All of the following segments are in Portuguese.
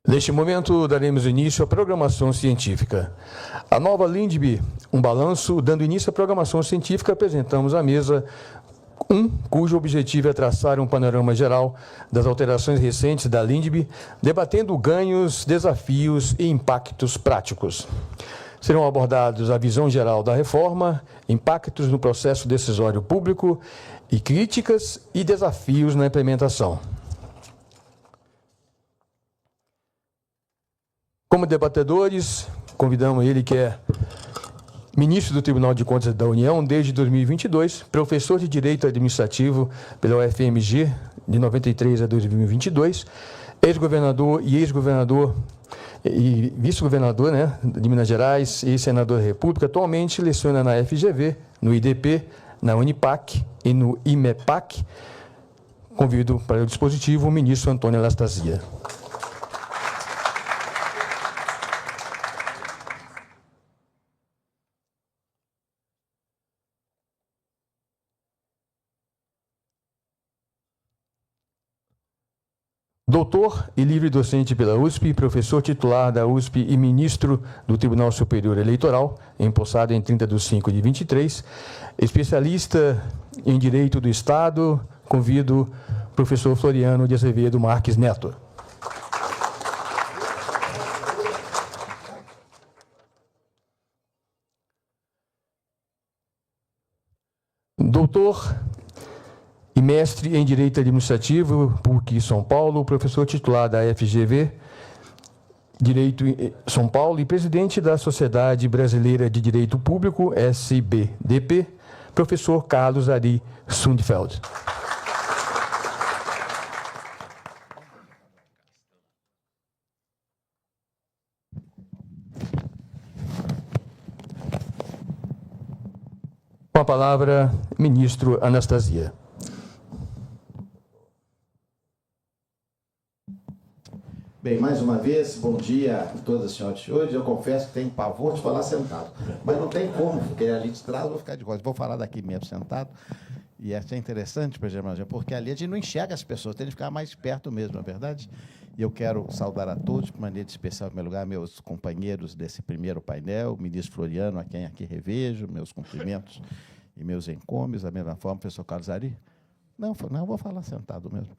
Neste momento, daremos início à programação científica. A nova LINDB, um balanço, dando início à programação científica, apresentamos à mesa cujo objetivo é traçar um panorama geral das alterações recentes da LINDB, debatendo ganhos, desafios e impactos práticos. Serão abordados a visão geral da reforma, impactos no processo decisório público e críticas e desafios na implementação. Como debatedores, convidamos ele que é ministro do Tribunal de Contas da União desde 2022, professor de Direito Administrativo pela UFMG de 93 a 2022, ex-governador e ex-governador e vice-governador, de Minas Gerais e senador da República. Atualmente leciona na FGV, no IDP, na Unipac e no IMEPAC. Convido para o dispositivo o ministro Antônio Anastasia. Doutor e livre docente pela USP, professor titular da USP e ministro do Tribunal Superior Eleitoral, empossado em 30/5/23, especialista em Direito do Estado, convido o professor Floriano de Azevedo Marques Neto. Doutor e mestre em Direito Administrativo, PUC São Paulo, professor titular da FGV, Direito São Paulo e presidente da Sociedade Brasileira de Direito Público, SBDP, professor Carlos Ari Sundfeld. Com a palavra, ministro Anastasia. Bem, mais uma vez, bom dia a todas as senhoras. Hoje eu confesso que tenho pavor de falar sentado, mas não tem como, porque ali de trás eu vou ficar de costas. Vou falar daqui mesmo sentado, e é interessante, porque ali a gente não enxerga as pessoas, tem que ficar mais perto mesmo, não é verdade? E eu quero saudar a todos, de maneira especial, em primeiro lugar, meus companheiros desse primeiro painel, o ministro Floriano, a quem aqui revejo, meus cumprimentos e meus encômios, da mesma forma, o professor Carlos Ari. Não, vou falar sentado mesmo.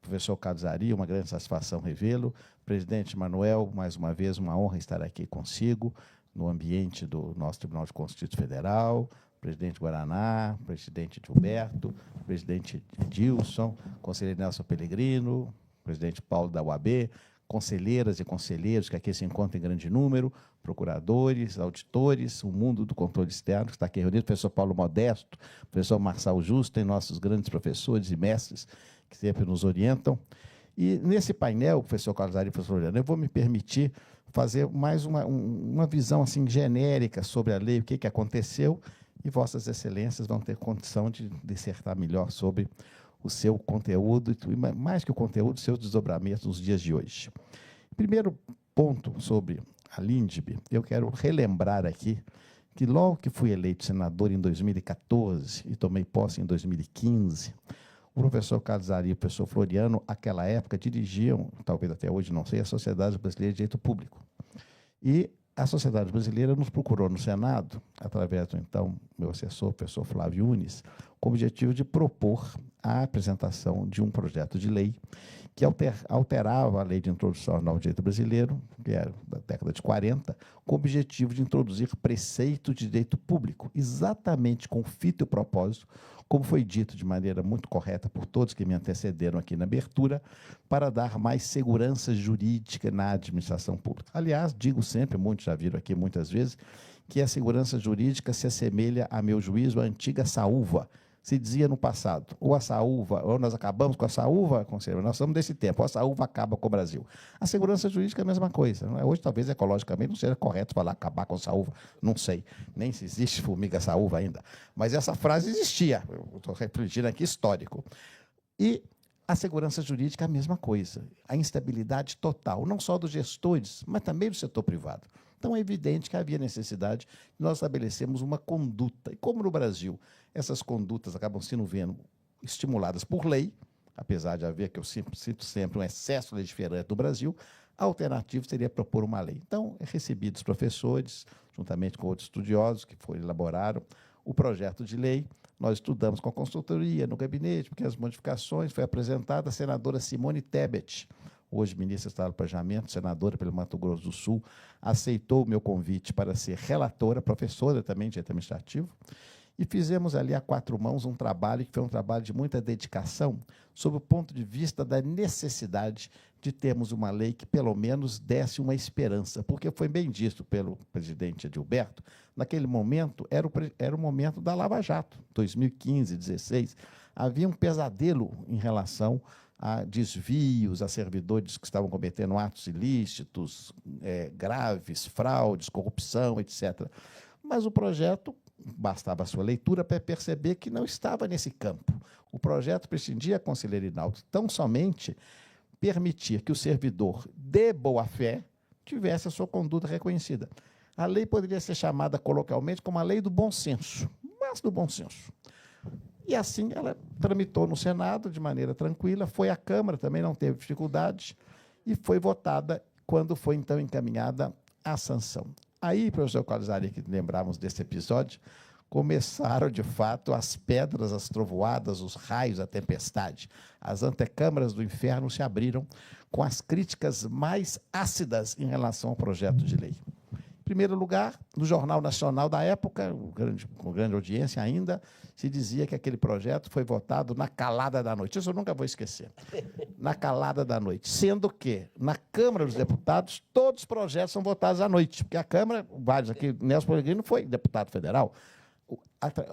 Professor Carlos Ari, uma grande satisfação revê-lo. Presidente Manuel, mais uma vez, uma honra estar aqui consigo, no ambiente do nosso Tribunal de Contas do Distrito Federal, presidente Guaraná, presidente Gilberto, presidente Edilson, conselheiro Nelson Pellegrino, presidente Paulo da UAB, conselheiras e conselheiros que aqui se encontram em grande número, procuradores, auditores, o mundo do controle externo que está aqui reunido, professor Paulo Modesto, professor Marçal Justo, e nossos grandes professores e mestres que sempre nos orientam. E nesse painel, professor Carlos Ari e professor Floriano, eu vou me permitir fazer mais uma visão assim, genérica sobre a lei, o que aconteceu, e vossas excelências vão ter condição de dissertar melhor sobre o seu conteúdo, e mais que o conteúdo, seus desdobramentos nos dias de hoje. Primeiro ponto sobre a LINDB, eu quero relembrar aqui que logo que fui eleito senador em 2014 e tomei posse em 2015, o professor Carlos Ari e o professor Floriano, naquela época, dirigiam, talvez até hoje, não sei, a Sociedade Brasileira de Direito Público. E a Sociedade Brasileira nos procurou no Senado, através do, então, meu assessor, professor Flávio Yunes, com o objetivo de propor a apresentação de um projeto de lei que alterava a lei de introdução ao novo direito brasileiro, que era da década de 40, com o objetivo de introduzir preceitos de direito público, exatamente com o fito e o propósito, como foi dito de maneira muito correta por todos que me antecederam aqui na abertura, para dar mais segurança jurídica na administração pública. Aliás, digo sempre, muitos já viram aqui muitas vezes, que a segurança jurídica se assemelha, a meu juízo, à antiga saúva. Se dizia no passado, ou a saúva, ou nós acabamos com a saúva, conselheiro, nós somos desse tempo, ou a saúva acaba com o Brasil. A segurança jurídica é a mesma coisa. Não é? Hoje, talvez, ecologicamente, não seja correto falar acabar com a saúva, não sei, nem se existe formiga saúva ainda. Mas essa frase existia, eu estou refletindo aqui histórico. E a segurança jurídica é a mesma coisa, a instabilidade total, não só dos gestores, mas também do setor privado. Então, é evidente que havia necessidade de nós estabelecermos uma conduta. E como no Brasil essas condutas acabam sendo estimuladas por lei, apesar de haver, que eu cito sempre, um excesso legiferante no Brasil, a alternativa seria propor uma lei. Então, recebi dos professores, juntamente com outros estudiosos que elaboraram o projeto de lei. Nós estudamos com a consultoria, no gabinete, porque as modificações foi apresentada a senadora Simone Tebet, hoje ministra do Estado do Planejamento, senadora pelo Mato Grosso do Sul, aceitou o meu convite para ser relatora, professora também de direito administrativo, e fizemos ali a quatro mãos um trabalho que foi um trabalho de muita dedicação, sob o ponto de vista da necessidade de termos uma lei que pelo menos desse uma esperança, porque foi bem dito pelo presidente Edilberto, naquele momento era o momento da Lava Jato, 2015, 2016, havia um pesadelo em relação a desvios, a servidores que estavam cometendo atos ilícitos, graves, fraudes, corrupção, etc. Mas o projeto, bastava a sua leitura para perceber que não estava nesse campo. O projeto prescindia, conselheiro Hinaldo, tão somente permitir que o servidor de boa-fé tivesse a sua conduta reconhecida. A lei poderia ser chamada coloquialmente como a lei do bom senso, mas do bom senso. E assim ela tramitou no Senado de maneira tranquila, foi à Câmara, também não teve dificuldades, e foi votada quando foi, então, encaminhada a sanção. Aí, professor Calzari, que lembramos desse episódio, começaram, de fato, as pedras, as trovoadas, os raios, a tempestade. As antecâmaras do inferno se abriram com as críticas mais ácidas em relação ao projeto de lei. Em primeiro lugar, no Jornal Nacional da época, com grande audiência ainda, se dizia que aquele projeto foi votado na calada da noite. Isso eu nunca vou esquecer. Na calada da noite. Sendo que, na Câmara dos Deputados, todos os projetos são votados à noite. Porque a Câmara, vários aqui, Nelson Pellegrino foi deputado federal.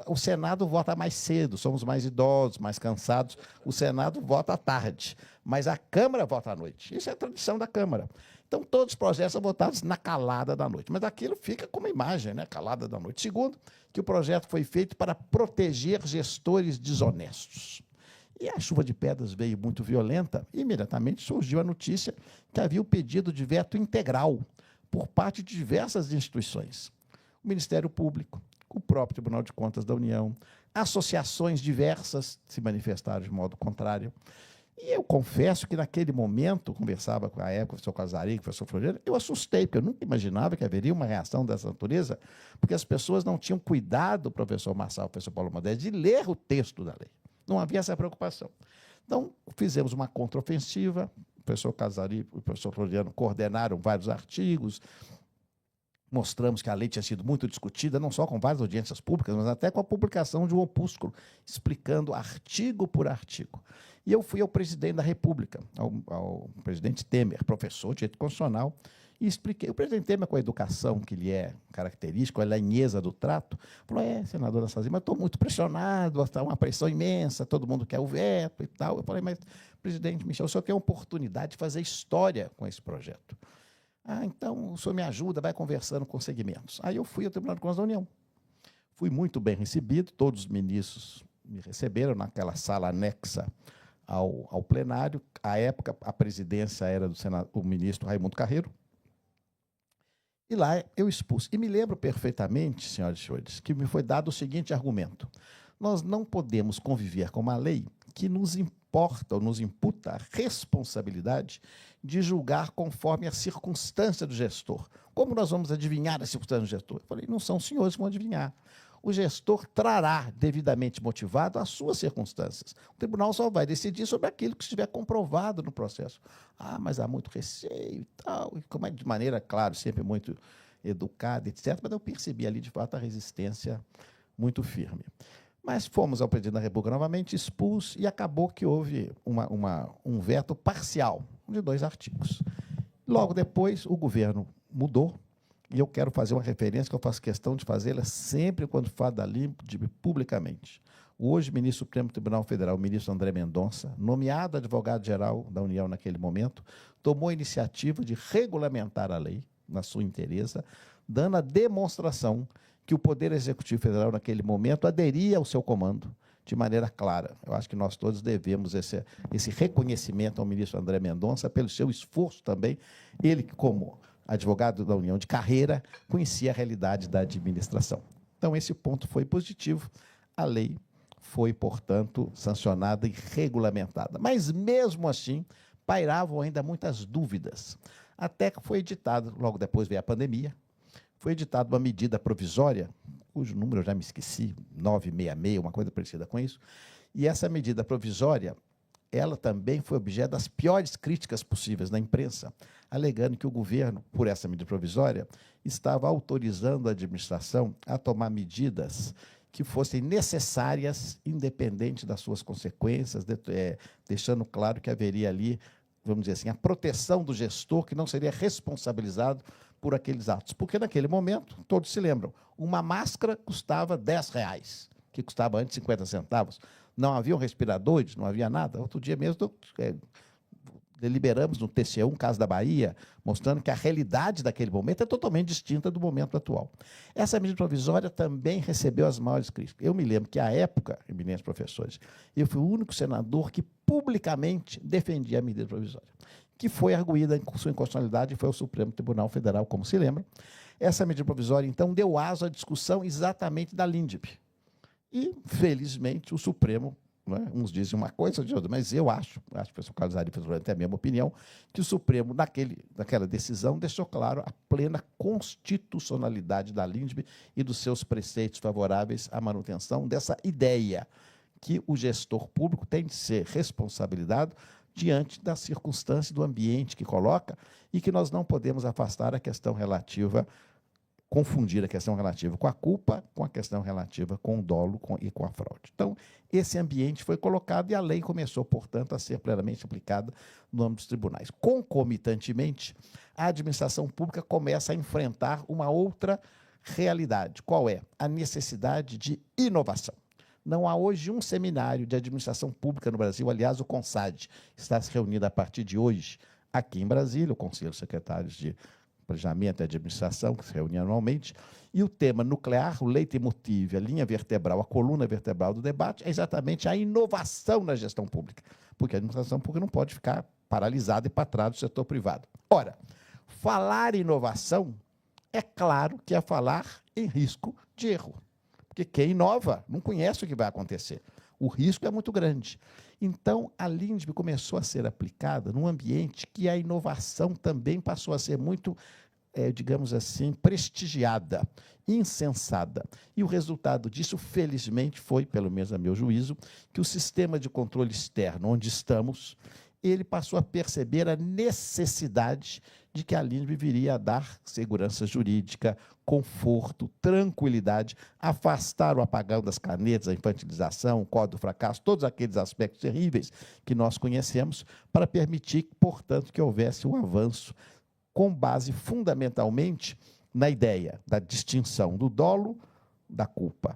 O Senado vota mais cedo, somos mais idosos, mais cansados. O Senado vota à tarde, mas a Câmara vota à noite. Isso é a tradição da Câmara. Então, todos os projetos são votados na calada da noite. Mas aquilo fica como imagem, né? Calada da noite. Segundo, que o projeto foi feito para proteger gestores desonestos. E a chuva de pedras veio muito violenta, e imediatamente surgiu a notícia que havia o pedido de veto integral por parte de diversas instituições. O Ministério Público, o próprio Tribunal de Contas da União, associações diversas se manifestaram de modo contrário. E eu confesso que, naquele momento, conversava com a época, o professor Casari, o professor Floriano, eu assustei, porque eu nunca imaginava que haveria uma reação dessa natureza, porque as pessoas não tinham cuidado, o professor Marçal, o professor Paulo Modeste, de ler o texto da lei. Não havia essa preocupação. Então, fizemos uma contraofensiva, o professor Casari e o professor Floriano coordenaram vários artigos, mostramos que a lei tinha sido muito discutida, não só com várias audiências públicas, mas até com a publicação de um opúsculo, explicando artigo por artigo. E eu fui ao presidente da República, ao presidente Temer, professor de direito constitucional, e expliquei. O presidente Temer, com a educação que lhe é característica, a lanheza do trato, falou, senador Anastasia, mas estou muito pressionado, está uma pressão imensa, todo mundo quer o veto e tal. Eu falei, mas, presidente Michel, o senhor tem a oportunidade de fazer história com esse projeto. Então, o senhor me ajuda, vai conversando com segmentos. Aí eu fui ao Tribunal de Contas da União. Fui muito bem recebido, todos os ministros me receberam naquela sala anexa ao plenário. À época, a presidência era do Senado, o ministro Raimundo Carreiro. E lá eu expus. E me lembro perfeitamente, senhoras e senhores, que me foi dado o seguinte argumento. Nós não podemos conviver com uma lei que nos importa ou nos imputa a responsabilidade de julgar conforme a circunstância do gestor. Como nós vamos adivinhar a circunstância do gestor? Eu falei, não são os senhores que vão adivinhar. O gestor trará, devidamente motivado, as suas circunstâncias. O tribunal só vai decidir sobre aquilo que estiver comprovado no processo. Mas há muito receio e tal, de maneira, claro, sempre muito educada, etc. Mas eu percebi ali, de fato, a resistência muito firme. Mas fomos ao presidente da República novamente, expus, e acabou que houve um veto parcial de 2 artigos. Logo depois, o governo mudou, e eu quero fazer uma referência que eu faço questão de fazê-la sempre quando falo da lei publicamente. O hoje ministro do Supremo Tribunal Federal, o ministro André Mendonça, nomeado advogado-geral da União naquele momento, tomou a iniciativa de regulamentar a lei, na sua inteireza, dando a demonstração que o Poder Executivo Federal, naquele momento, aderia ao seu comando de maneira clara. Eu acho que nós todos devemos esse reconhecimento ao ministro André Mendonça pelo seu esforço também. Ele, como advogado da União de carreira, conhecia a realidade da administração. Então, esse ponto foi positivo. A lei foi, portanto, sancionada e regulamentada. Mas, mesmo assim, pairavam ainda muitas dúvidas. Até que foi editado, logo depois veio a pandemia, foi editada uma medida provisória, cujo número eu já me esqueci, 966, uma coisa parecida com isso, e essa medida provisória, ela também foi objeto das piores críticas possíveis na imprensa, alegando que o governo, por essa medida provisória, estava autorizando a administração a tomar medidas que fossem necessárias, independente das suas consequências, deixando claro que haveria ali, vamos dizer assim, a proteção do gestor, que não seria responsabilizado por aqueles atos. Porque, naquele momento, todos se lembram, uma máscara custava R$10, que custava antes 50 centavos. Não haviam respiradores, não havia nada. Outro dia mesmo, deliberamos no TCE1, caso da Bahia, mostrando que a realidade daquele momento é totalmente distinta do momento atual. Essa medida provisória também recebeu as maiores críticas. Eu me lembro que, à época, eminentes professores, eu fui o único senador que publicamente defendia a medida provisória, que foi arguída em sua inconstitucionalidade e foi ao Supremo Tribunal Federal, como se lembra. Essa medida provisória, então, deu aso à discussão exatamente da LINDB. E, felizmente, o Supremo, né, uns dizem uma coisa, outros outra, mas eu acho que o professor Carlos Ari tem a mesma opinião, que o Supremo, naquela decisão, deixou claro a plena constitucionalidade da LINDB e dos seus preceitos favoráveis à manutenção dessa ideia que o gestor público tem de ser responsabilizado diante da circunstância do ambiente que coloca e que nós não podemos afastar a questão relativa, confundir a questão relativa com a culpa, com a questão relativa com o dolo e com a fraude. Então, esse ambiente foi colocado e a lei começou, portanto, a ser plenamente aplicada no âmbito dos tribunais. Concomitantemente, a administração pública começa a enfrentar uma outra realidade. Qual é? A necessidade de inovação. Não há hoje um seminário de administração pública no Brasil, aliás, o CONSAD está se reunindo a partir de hoje aqui em Brasília, o Conselho de Secretários de Planejamento e de Administração, que se reúne anualmente, e o tema nuclear, o leitmotiv, a linha vertebral, a coluna vertebral do debate, é exatamente a inovação na gestão pública, porque a administração pública não pode ficar paralisada e para trás do setor privado. Ora, falar em inovação, é claro que é falar em risco de erro, porque quem inova não conhece o que vai acontecer. O risco é muito grande. Então, a LINDB começou a ser aplicada num ambiente que a inovação também passou a ser muito, digamos assim, prestigiada, incensada. E o resultado disso, felizmente, foi, pelo menos a meu juízo, que o sistema de controle externo, onde estamos, ele passou a perceber a necessidade de que a LINDB viria a dar segurança jurídica, conforto, tranquilidade, afastar o apagão das canetas, a infantilização, o código do fracasso, todos aqueles aspectos terríveis que nós conhecemos, para permitir, portanto, que houvesse um avanço com base fundamentalmente na ideia da distinção do dolo da culpa,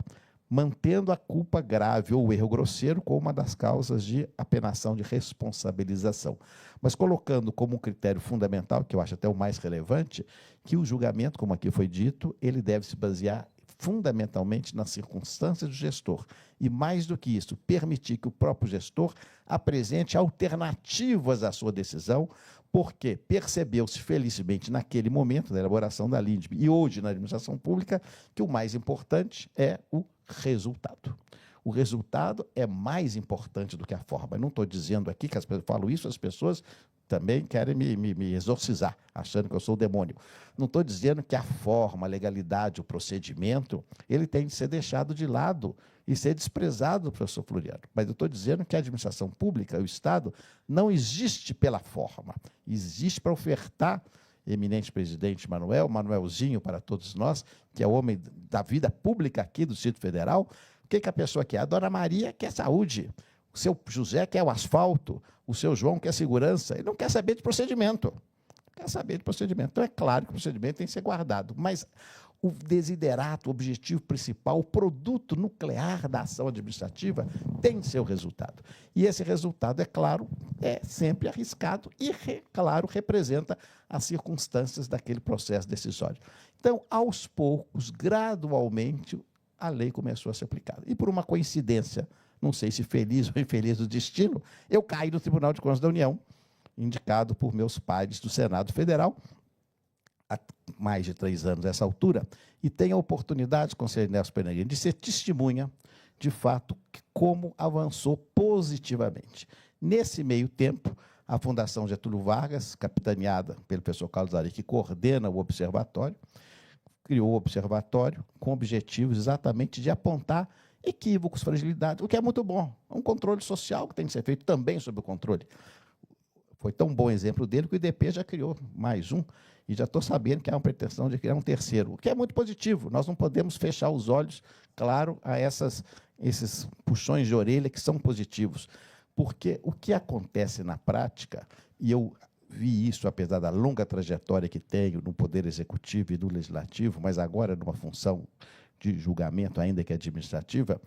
mantendo a culpa grave ou o erro grosseiro como uma das causas de apenação de responsabilização, mas colocando como um critério fundamental, que eu acho até o mais relevante, que o julgamento, como aqui foi dito, ele deve se basear fundamentalmente nas circunstâncias do gestor e, mais do que isso, permitir que o próprio gestor apresente alternativas à sua decisão, porque percebeu-se, felizmente, naquele momento da elaboração da LINDB e hoje na administração pública, que o mais importante é o resultado. O resultado é mais importante do que a forma. Eu não estou dizendo aqui que falo isso, as pessoas também querem me exorcizar, achando que eu sou o demônio. Não estou dizendo que a forma, a legalidade, o procedimento, ele tem de ser deixado de lado e ser desprezado, professor Floriano. Mas eu estou dizendo que a administração pública, o Estado, não existe pela forma, existe para ofertar, eminente presidente Manuelzinho para todos nós, que é o homem da vida pública aqui do Distrito Federal. O que a pessoa quer? A dona Maria quer saúde, o seu José quer o asfalto, o seu João quer segurança, ele não quer saber de procedimento. Quer saber de procedimento. Então, é claro que o procedimento tem que ser guardado, mas o desiderato, o objetivo principal, o produto nuclear da ação administrativa tem seu resultado. E esse resultado, é claro, é sempre arriscado e, claro, representa as circunstâncias daquele processo decisório. Então, aos poucos, gradualmente, a lei começou a ser aplicada. E por uma coincidência, não sei se feliz ou infeliz do destino, eu caí no Tribunal de Contas da União, indicado por meus pares do Senado Federal, há mais de 3 anos nessa altura, e tenho a oportunidade, conselheiro Nelson Peregrino, de ser testemunha de fato, como avançou positivamente. Nesse meio tempo, a Fundação Getúlio Vargas, capitaneada pelo professor Carlos Ari, que coordena o observatório, criou o observatório com objetivos exatamente de apontar equívocos, fragilidades, o que é muito bom. É um controle social que tem que ser feito também sob o controle. Foi tão bom exemplo dele que o IDP já criou mais um, e já estou sabendo que há uma pretensão de criar um terceiro, o que é muito positivo. Nós não podemos fechar os olhos, claro, a esses puxões de orelha que são positivos, porque o que acontece na prática, e eu vi isso, apesar da longa trajetória que tenho no Poder Executivo e no Legislativo, mas agora numa função de julgamento, ainda que administrativa,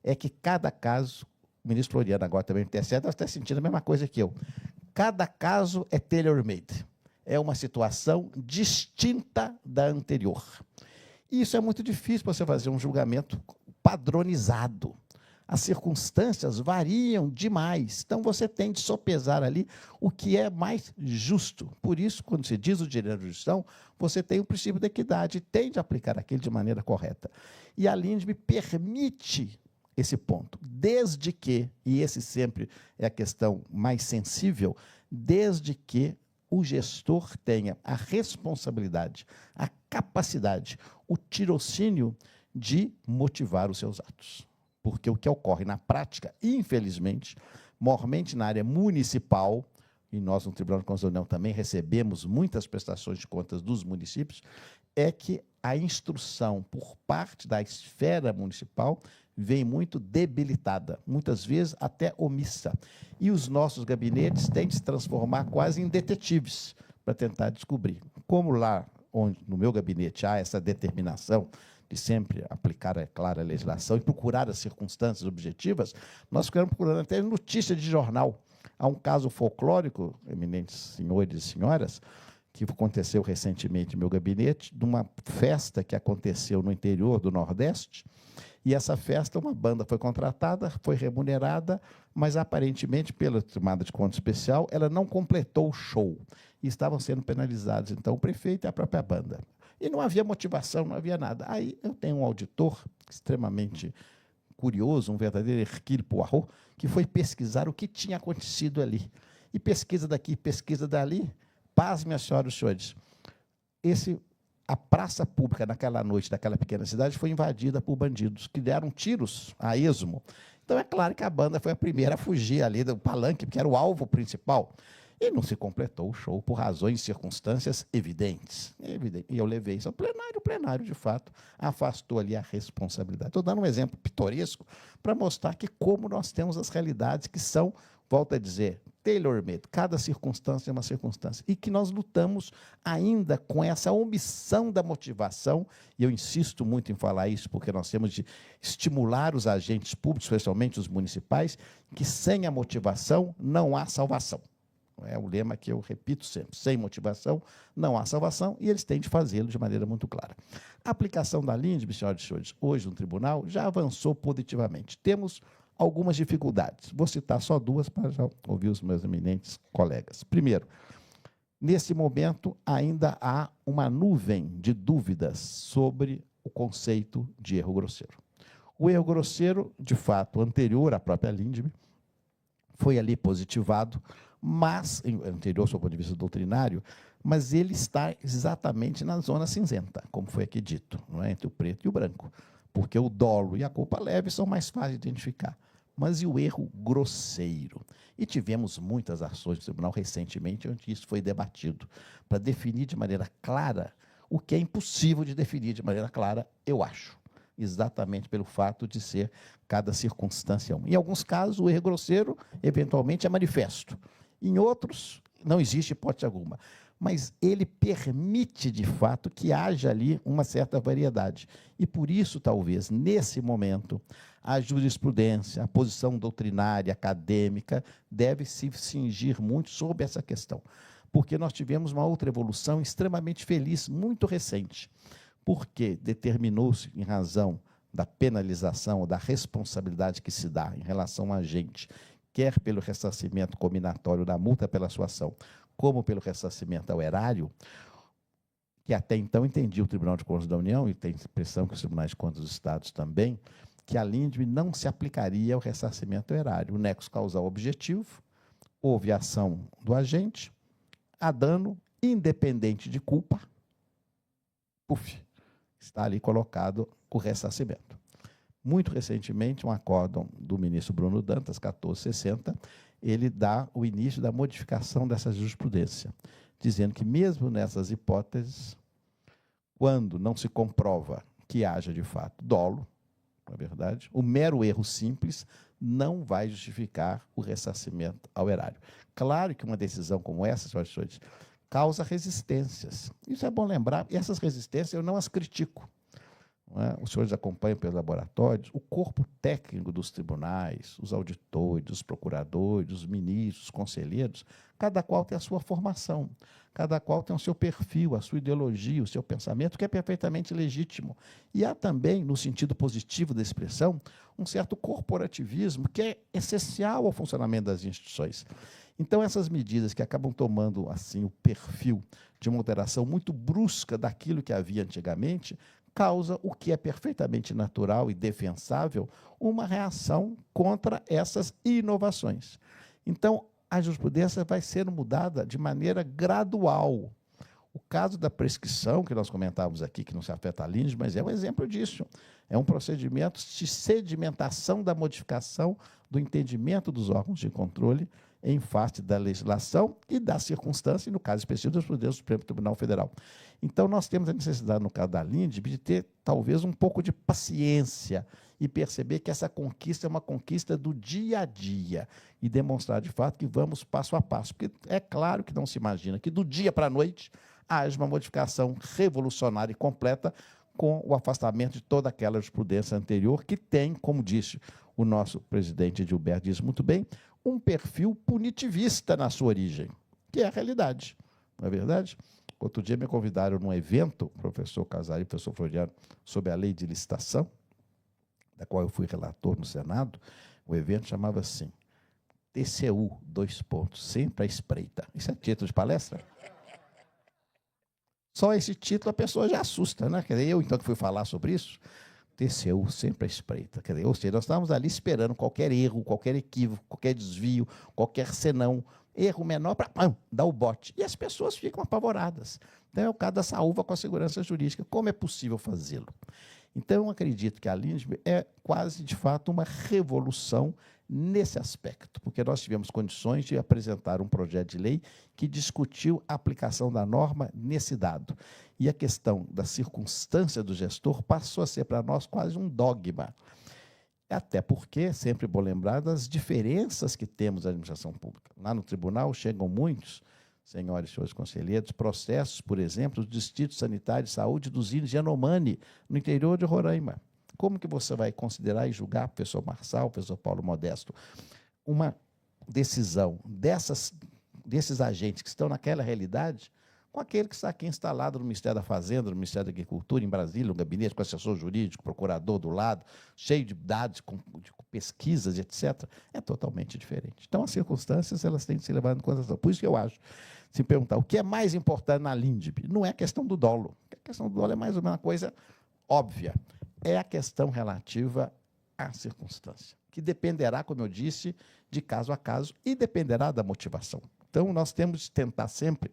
é que cada caso, o ministro Floriano agora também no TSE, está sentindo a mesma coisa que eu, cada caso é tailor-made, é uma situação distinta da anterior. E isso é muito difícil para você fazer um julgamento padronizado. As circunstâncias variam demais, então você tem de sopesar ali o que é mais justo. Por isso, quando se diz o direito à jurisdição, você tem o princípio da equidade, tem de aplicar aquilo de maneira correta. E a LINDB permite esse ponto, desde que, e esse sempre é a questão mais sensível, desde que o gestor tenha a responsabilidade, a capacidade, o tirocínio de motivar os seus atos. Porque o que ocorre na prática, infelizmente, mormente na área municipal, e nós no Tribunal de Contas da União também recebemos muitas prestações de contas dos municípios, é que a instrução por parte da esfera municipal vem muito debilitada, muitas vezes até omissa. E os nossos gabinetes têm de se transformar quase em detetives para tentar descobrir. Como lá, onde, no meu gabinete, há essa determinação de sempre aplicar, é claro, a legislação e procurar as circunstâncias objetivas, nós ficamos procurando até notícia de jornal. Há um caso folclórico, eminentes senhores e senhoras, que aconteceu recentemente no meu gabinete, de uma festa que aconteceu no interior do Nordeste, e essa festa, uma banda foi contratada, foi remunerada, mas aparentemente, pela tomada de conta especial, ela não completou o show, e estavam sendo penalizados, então, o prefeito e a própria banda. E não havia motivação, não havia nada. Aí eu tenho um auditor extremamente curioso, um verdadeiro Hercule Poirot, que foi pesquisar o que tinha acontecido ali. E pesquisa daqui, pesquisa dali, paz, minhas senhoras e senhores, a praça pública naquela noite daquela pequena cidade foi invadida por bandidos, que deram tiros a esmo. Então, é claro que a banda foi a primeira a fugir ali do palanque, porque era o alvo principal. E não se completou o show por razões e circunstâncias evidentes. E eu levei isso ao plenário. O plenário, de fato, afastou ali a responsabilidade. Estou dando um exemplo pitoresco para mostrar que como nós temos as realidades que são, volto a dizer, tailor-made. Cada circunstância é uma circunstância. E que nós lutamos ainda com essa omissão da motivação, e eu insisto muito em falar isso, porque nós temos de estimular os agentes públicos, especialmente os municipais, que sem a motivação não há salvação. É o lema que eu repito sempre, sem motivação não há salvação, e eles têm de fazê-lo de maneira muito clara. A aplicação da LINDB, senhoras e senhores, hoje no tribunal, já avançou positivamente. Temos algumas dificuldades. Vou citar só duas para já ouvir os meus eminentes colegas. Primeiro, nesse momento ainda há uma nuvem de dúvidas sobre o conceito de erro grosseiro. O erro grosseiro, de fato, anterior à própria LINDB, foi ali positivado, mas, anterior, sob o ponto de vista doutrinário, mas ele está exatamente na zona cinzenta, como foi aqui dito, não é? Entre o preto e o branco, porque o dolo e a culpa leve são mais fáceis de identificar. Mas e o erro grosseiro? E tivemos muitas ações do tribunal recentemente, onde isso foi debatido, para definir de maneira clara o que é impossível de definir de maneira clara, eu acho, exatamente pelo fato de ser cada circunstância um. Em alguns casos, o erro grosseiro, eventualmente, é manifesto. Em outros, não existe hipótese alguma. Mas ele permite, de fato, que haja ali uma certa variedade. E, por isso, talvez, nesse momento, a jurisprudência, a posição doutrinária, acadêmica, deve se cingir muito sobre essa questão. Porque nós tivemos uma outra evolução extremamente feliz, muito recente. Porque determinou-se, em razão da penalização ou da responsabilidade que se dá em relação a agente, quer pelo ressarcimento combinatório da multa pela sua ação, como pelo ressarcimento ao erário, que até então entendia o Tribunal de Contas da União, e tem impressão que os Tribunais de Contas dos Estados também, que a LINDB não se aplicaria ao ressarcimento erário. O nexo causal objetivo, houve ação do agente, há dano independente de culpa, está ali colocado o ressarcimento. Muito recentemente, um acórdão do ministro Bruno Dantas, 1460, ele dá o início da modificação dessa jurisprudência, dizendo que mesmo nessas hipóteses, quando não se comprova que haja de fato dolo, na verdade, o mero erro simples não vai justificar o ressarcimento ao erário. Claro que uma decisão como essa, senhoras e senhores, causa resistências. Isso é bom lembrar, e essas resistências eu não as critico. Não é? Os senhores acompanham pelos laboratórios, o corpo técnico dos tribunais, os auditores, os procuradores, os ministros, os conselheiros, cada qual tem a sua formação, cada qual tem o seu perfil, a sua ideologia, o seu pensamento, que é perfeitamente legítimo. E há também, no sentido positivo da expressão, um certo corporativismo que é essencial ao funcionamento das instituições. Então, essas medidas que acabam tomando assim o perfil de uma alteração muito brusca daquilo que havia antigamente, causa o que é perfeitamente natural e defensável, uma reação contra essas inovações. Então, a jurisprudência vai ser mudada de maneira gradual. O caso da prescrição, que nós comentávamos aqui, que não se afeta a LINDB, mas é um exemplo disso. É um procedimento de sedimentação da modificação do entendimento dos órgãos de controle em face da legislação e da circunstância, e no caso específico da jurisprudência do Supremo Tribunal Federal. Então, nós temos a necessidade, no caso da LINDB, de ter, talvez, um pouco de paciência e perceber que essa conquista é uma conquista do dia a dia e demonstrar, de fato, que vamos passo a passo. Porque é claro que não se imagina que, do dia para a noite, haja uma modificação revolucionária e completa com o afastamento de toda aquela jurisprudência anterior, que tem, como disse o nosso presidente Gilberto, diz muito bem, um perfil punitivista na sua origem, que é a realidade, não é verdade? Outro dia me convidaram num evento, o professor Casari e o professor Floriano, sobre a lei de licitação, da qual eu fui relator no Senado. O evento chamava assim, TCU, sempre à espreita. Isso é título de palestra? Só esse título a pessoa já assusta, né? Quer dizer, eu, então, que fui falar sobre isso, TCU, sempre à espreita. Quer dizer, ou seja, nós estávamos ali esperando qualquer erro, qualquer equívoco, qualquer desvio, qualquer senão, erro menor para dar o bote. E as pessoas ficam apavoradas. Então, é o caso da saúva com a segurança jurídica. Como é possível fazê-lo? Então, eu acredito que a LINDB é quase, de fato, uma revolução nesse aspecto, porque nós tivemos condições de apresentar um projeto de lei que discutiu a aplicação da norma nesse dado. E a questão da circunstância do gestor passou a ser para nós quase um dogma. Até porque, sempre bom lembrar das diferenças que temos na administração pública. Lá no tribunal chegam muitos, senhoras e senhores conselheiros, processos, por exemplo, do Distrito Sanitário de Saúde dos Índios de Yanomami, no interior de Roraima. Como que você vai considerar e julgar, professor Marçal, professor Paulo Modesto, uma decisão desses agentes que estão naquela realidade com aquele que está aqui instalado no Ministério da Fazenda, no Ministério da Agricultura, em Brasília, um gabinete com assessor jurídico, procurador do lado, cheio de dados, de pesquisas, etc. É totalmente diferente. Então, as circunstâncias elas têm que ser levadas em consideração. Por isso que eu acho, se perguntar o que é mais importante na LINDB, não é a questão do dolo. A questão do dolo é mais ou menos uma coisa óbvia. É a questão relativa à circunstância, que dependerá, como eu disse, de caso a caso e dependerá da motivação. Então, nós temos de tentar sempre,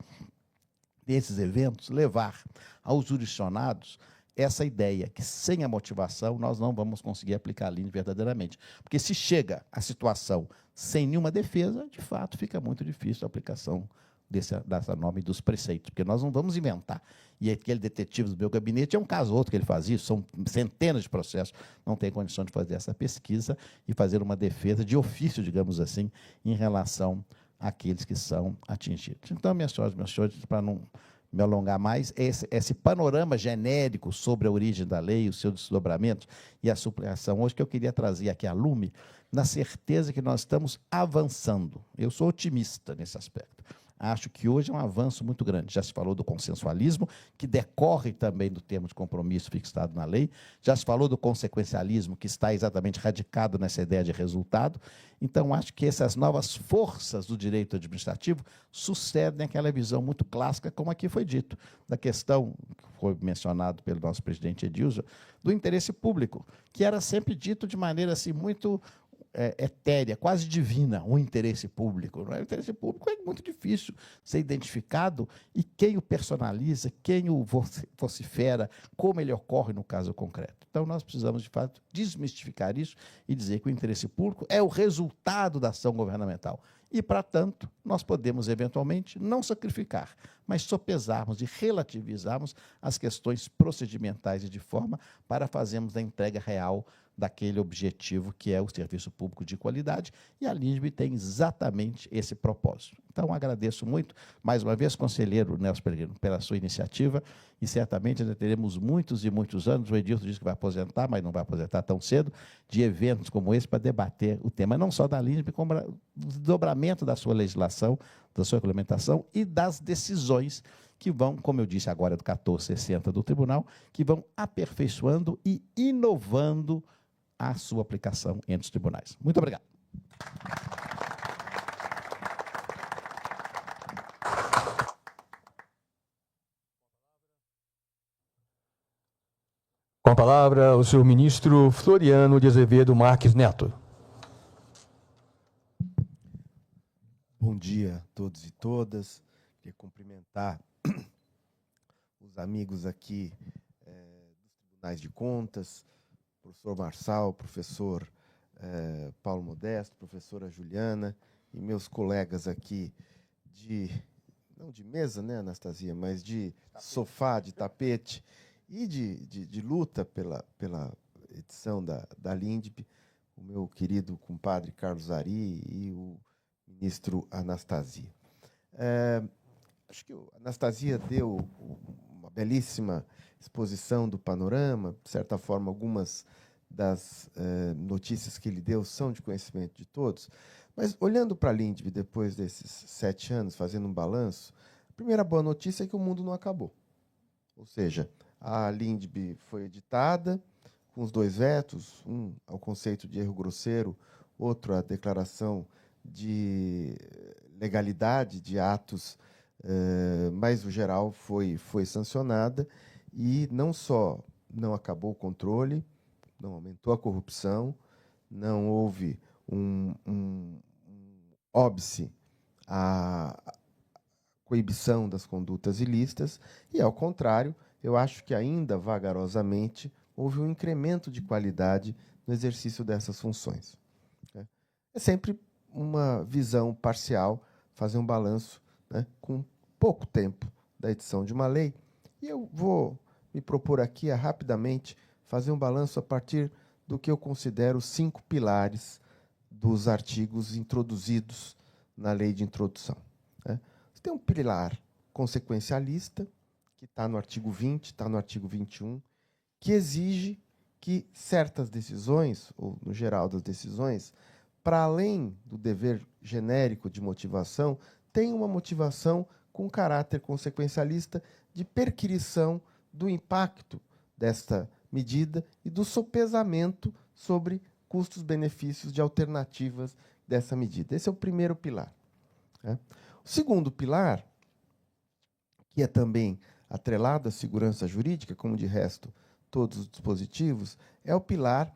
nesses eventos, levar aos jurisdicionados essa ideia que, sem a motivação, nós não vamos conseguir aplicar a LINDB verdadeiramente. Porque se chega à situação sem nenhuma defesa, de fato, fica muito difícil a aplicação dessa norma e dos preceitos, porque nós não vamos inventar. E aquele detetive do meu gabinete é um caso ou outro que ele faz isso, são centenas de processos, não tem condição de fazer essa pesquisa e fazer uma defesa de ofício, digamos assim, em relação àqueles que são atingidos. Então, minhas senhoras e meus senhores, para não me alongar mais, esse panorama genérico sobre a origem da lei, os seus desdobramentos e a sua aplicação hoje, que eu queria trazer aqui a lume, na certeza que nós estamos avançando. Eu sou otimista nesse aspecto. Acho que hoje é um avanço muito grande. Já se falou do consensualismo, que decorre também do termo de compromisso fixado na lei. Já se falou do consequencialismo, que está exatamente radicado nessa ideia de resultado. Então, acho que essas novas forças do direito administrativo sucedem aquela visão muito clássica, como aqui foi dito, da questão, que foi mencionado pelo nosso presidente Edilson, do interesse público, que era sempre dito de maneira assim, muito etérea, quase divina, o interesse público. Não é? O interesse público é muito difícil ser identificado e quem o personaliza, quem o vocifera, como ele ocorre no caso concreto. Então, nós precisamos, de fato, desmistificar isso e dizer que o interesse público é o resultado da ação governamental. E, para tanto, nós podemos, eventualmente, não sacrificar, mas sopesarmos e relativizarmos as questões procedimentais e de forma para fazermos a entrega real daquele objetivo que é o serviço público de qualidade, e a LINDB tem exatamente esse propósito. Então, agradeço muito, mais uma vez, conselheiro Nelson Peregrino, pela sua iniciativa, e certamente ainda teremos muitos e muitos anos, o Edilson disse que vai aposentar, mas não vai aposentar tão cedo, de eventos como esse para debater o tema, não só da LINDB, como o desdobramento da sua legislação, da sua regulamentação e das decisões que vão, como eu disse agora, do 1460 do Tribunal, que vão aperfeiçoando e inovando a sua aplicação entre os tribunais. Muito obrigado. Com a palavra, o senhor ministro Floriano de Azevedo Marques Neto. Bom dia a todos e todas. Queria cumprimentar os amigos aqui dos Tribunais de Contas, professor Marçal, professor Paulo Modesto, professora Juliana e meus colegas aqui não de mesa, né, Anastasia, mas de sofá, de tapete e de luta pela edição da LINDB, o meu querido compadre Carlos Ari e o ministro Anastasia. Acho que a Anastasia deu uma belíssima exposição do panorama, de certa forma, algumas das notícias que ele deu são de conhecimento de todos, mas olhando para a LINDB depois desses 7 anos, fazendo um balanço, a primeira boa notícia é que o mundo não acabou. Ou seja, a LINDB foi editada com os 2 vetos, um ao conceito de erro grosseiro, outro à declaração de legalidade de atos, mas o geral foi sancionada e não só não acabou o controle, não aumentou a corrupção, não houve um óbice à coibição das condutas ilícitas e, ao contrário, eu acho que ainda vagarosamente houve um incremento de qualidade no exercício dessas funções. É sempre uma visão parcial, fazer um balanço, né, com pouco tempo da edição de uma lei. E eu vou me propor aqui a rapidamente fazer um balanço a partir do que eu considero 5 pilares dos artigos introduzidos na lei de introdução. Você tem um pilar consequencialista, que está no artigo 20, está no artigo 21, que exige que certas decisões, ou no geral das decisões, para além do dever genérico de motivação, tem uma motivação com caráter consequencialista de perquirição do impacto desta medida e do sopesamento sobre custos-benefícios de alternativas dessa medida. Esse é o primeiro pilar. O segundo pilar, que é também atrelado à segurança jurídica, como de resto todos os dispositivos, é o pilar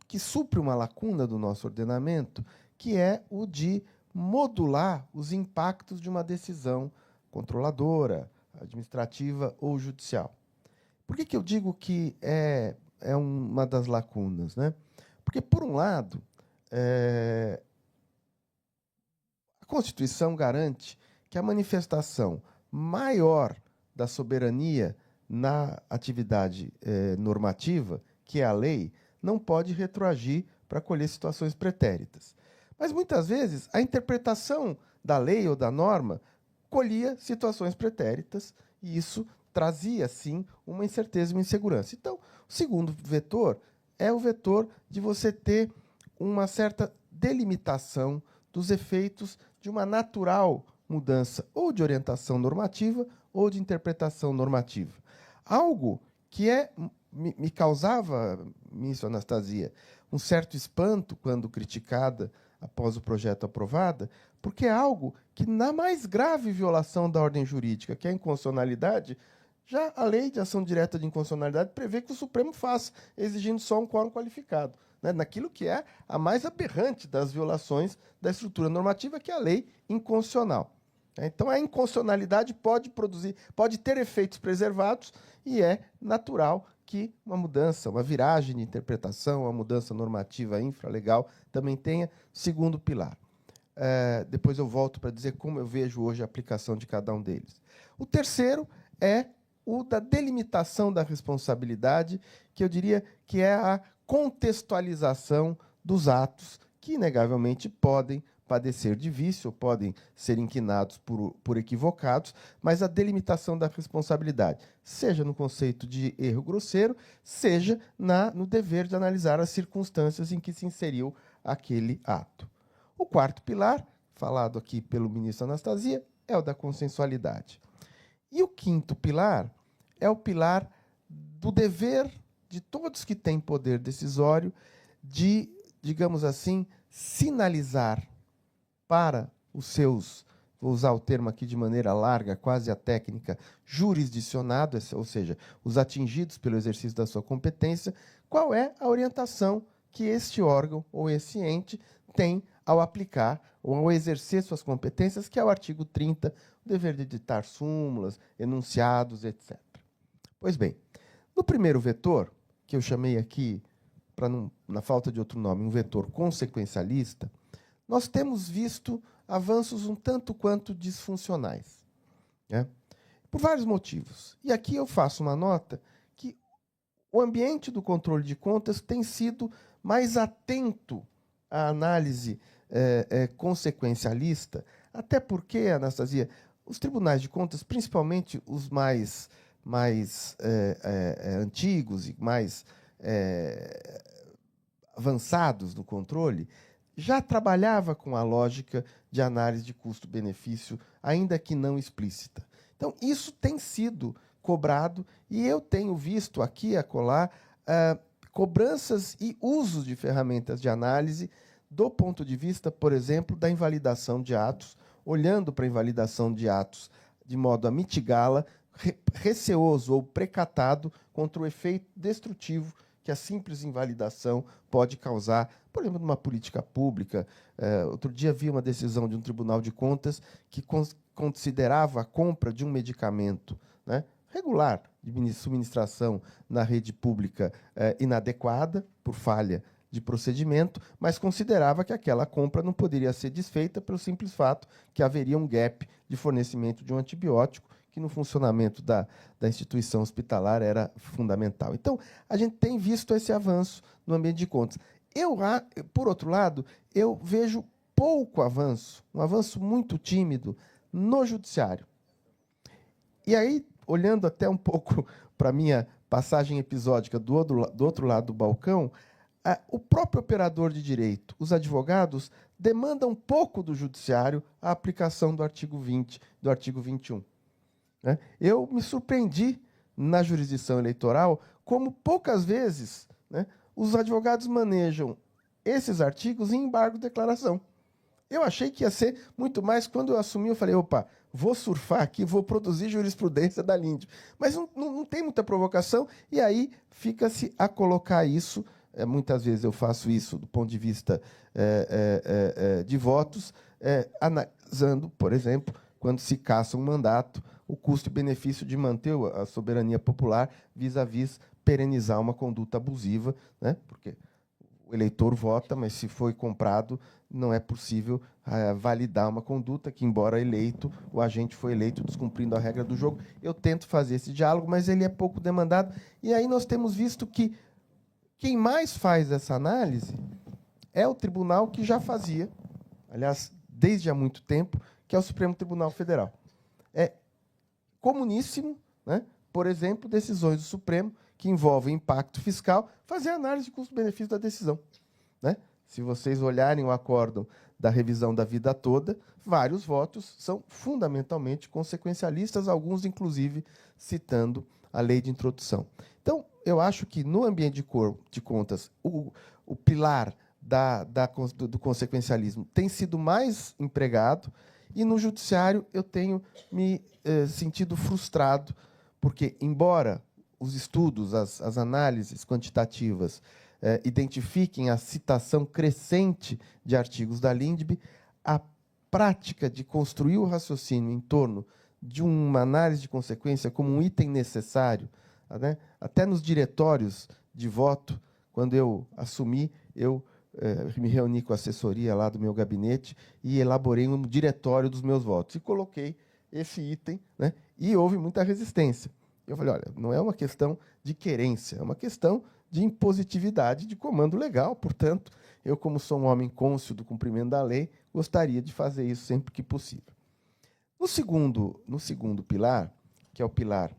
que supre uma lacuna do nosso ordenamento, que é o de modular os impactos de uma decisão controladora, administrativa ou judicial. Por que eu digo que é uma das lacunas, né? Porque, por um lado, a Constituição garante que a manifestação maior da soberania na atividade normativa, que é a lei, não pode retroagir para colher situações pretéritas. Mas, muitas vezes, a interpretação da lei ou da norma colhia situações pretéritas e isso trazia, sim, uma incerteza e uma insegurança. Então, o segundo vetor é o vetor de você ter uma certa delimitação dos efeitos de uma natural mudança ou de orientação normativa ou de interpretação normativa. Algo que me causava, ministra Anastasia, um certo espanto quando criticada após o projeto aprovado, porque é algo que, na mais grave violação da ordem jurídica, que é a inconstitucionalidade, já a lei de ação direta de inconstitucionalidade prevê que o Supremo faça, exigindo só um quórum qualificado, né, naquilo que é a mais aberrante das violações da estrutura normativa, que é a lei inconstitucional. Então, a inconstitucionalidade pode ter efeitos preservados e é natural que uma mudança, uma viragem de interpretação, uma mudança normativa infralegal também tenha segundo pilar. Depois eu volto para dizer como eu vejo hoje a aplicação de cada um deles. O terceiro é o da delimitação da responsabilidade, que eu diria que é a contextualização dos atos que, inegavelmente, podem padecer de vício, podem ser inquinados por equivocados, mas a delimitação da responsabilidade, seja no conceito de erro grosseiro, seja no dever de analisar as circunstâncias em que se inseriu aquele ato. O quarto pilar, falado aqui pelo ministro Anastasia, é o da consensualidade. E o quinto pilar é o pilar do dever de todos que têm poder decisório de, digamos assim, sinalizar para os seus, vou usar o termo aqui de maneira larga, quase a técnica, jurisdicionados, ou seja, os atingidos pelo exercício da sua competência, qual é a orientação que este órgão ou esse ente tem ao aplicar ou ao exercer suas competências, que é o artigo 30, o dever de editar súmulas, enunciados, etc. Pois bem, no primeiro vetor, que eu chamei aqui, na falta de outro nome, um vetor consequencialista, nós temos visto avanços um tanto quanto disfuncionais, né? Por vários motivos. E aqui eu faço uma nota que o ambiente do controle de contas tem sido mais atento à análise consequencialista, até porque, Anastasia, os tribunais de contas, principalmente os mais antigos e mais avançados no controle, já trabalhava com a lógica de análise de custo-benefício, ainda que não explícita. Então, isso tem sido cobrado e eu tenho visto aqui e acolá cobranças e usos de ferramentas de análise do ponto de vista, por exemplo, da invalidação de atos, olhando para a invalidação de atos de modo a mitigá-la, receoso ou precatado contra o efeito destrutivo que a simples invalidação pode causar, por exemplo, numa política pública. Outro dia vi uma decisão de um tribunal de contas que considerava a compra de um medicamento, né, regular de subministração na rede pública inadequada, por falha de procedimento, mas considerava que aquela compra não poderia ser desfeita pelo simples fato que haveria um gap de fornecimento de um antibiótico que no funcionamento da instituição hospitalar era fundamental. Então, a gente tem visto esse avanço no ambiente de contas. Por outro lado, eu vejo pouco avanço, um avanço muito tímido no judiciário. E aí, olhando até um pouco para a minha passagem episódica do outro lado do balcão, o próprio operador de direito, os advogados, demandam pouco do judiciário a aplicação do artigo 20, do artigo 21. Eu me surpreendi na jurisdição eleitoral como poucas vezes, né, os advogados manejam esses artigos em embargo de declaração. Eu achei que ia ser muito mais. Quando eu assumi, eu falei, opa, vou surfar aqui, vou produzir jurisprudência da Linde. Mas não tem muita provocação, e aí fica-se a colocar isso. Muitas vezes eu faço isso do ponto de vista de votos, analisando, por exemplo, quando se caça um mandato, o custo e benefício de manter a soberania popular vis-à-vis perenizar uma conduta abusiva, né? Porque o eleitor vota, mas se foi comprado, não é possível validar uma conduta que, embora eleito, o agente foi eleito descumprindo a regra do jogo. Eu tento fazer esse diálogo, mas ele é pouco demandado. E aí nós temos visto que quem mais faz essa análise é o tribunal que já fazia, aliás, desde há muito tempo, que é o Supremo Tribunal Federal. É comuníssimo, né, por exemplo, decisões do Supremo que envolvem impacto fiscal, fazer análise de custo-benefício da decisão, né? Se vocês olharem o acórdão da revisão da vida toda, vários votos são fundamentalmente consequencialistas, alguns, inclusive, citando a lei de introdução. Então, eu acho que, no ambiente de contas, o pilar do consequencialismo tem sido mais empregado, e, no judiciário, eu tenho me sentido frustrado, porque, embora os estudos, as análises quantitativas identifiquem a citação crescente de artigos da Lindbe, a prática de construir o raciocínio em torno de uma análise de consequência como um item necessário, né? Até nos diretórios de voto, quando eu assumi, eu me reuni com a assessoria lá do meu gabinete e elaborei um diretório dos meus votos. E coloquei esse item, né? E houve muita resistência. Eu falei, olha, não é uma questão de querência, é uma questão de impositividade de comando legal. Portanto, eu, como sou um homem cônscio do cumprimento da lei, gostaria de fazer isso sempre que possível. No segundo pilar, que é o pilar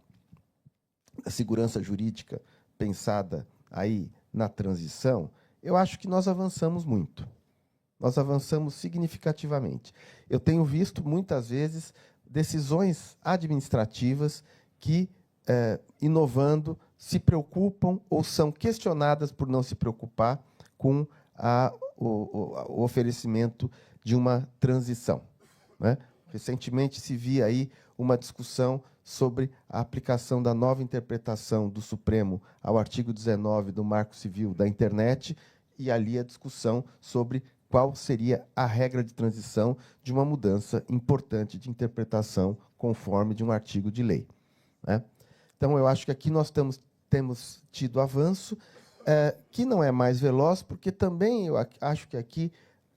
da segurança jurídica pensada aí na transição, eu acho que nós avançamos muito. Nós avançamos significativamente. Eu tenho visto, muitas vezes, decisões administrativas que, inovando, se preocupam ou são questionadas por não se preocupar com o oferecimento de uma transição, né? Recentemente se via aí uma discussão sobre a aplicação da nova interpretação do Supremo ao artigo 19 do Marco Civil da Internet, e ali a discussão sobre qual seria a regra de transição de uma mudança importante de interpretação conforme de um artigo de lei, né? Então, eu acho que aqui nós temos tido avanço, que não é mais veloz, porque também eu acho que aqui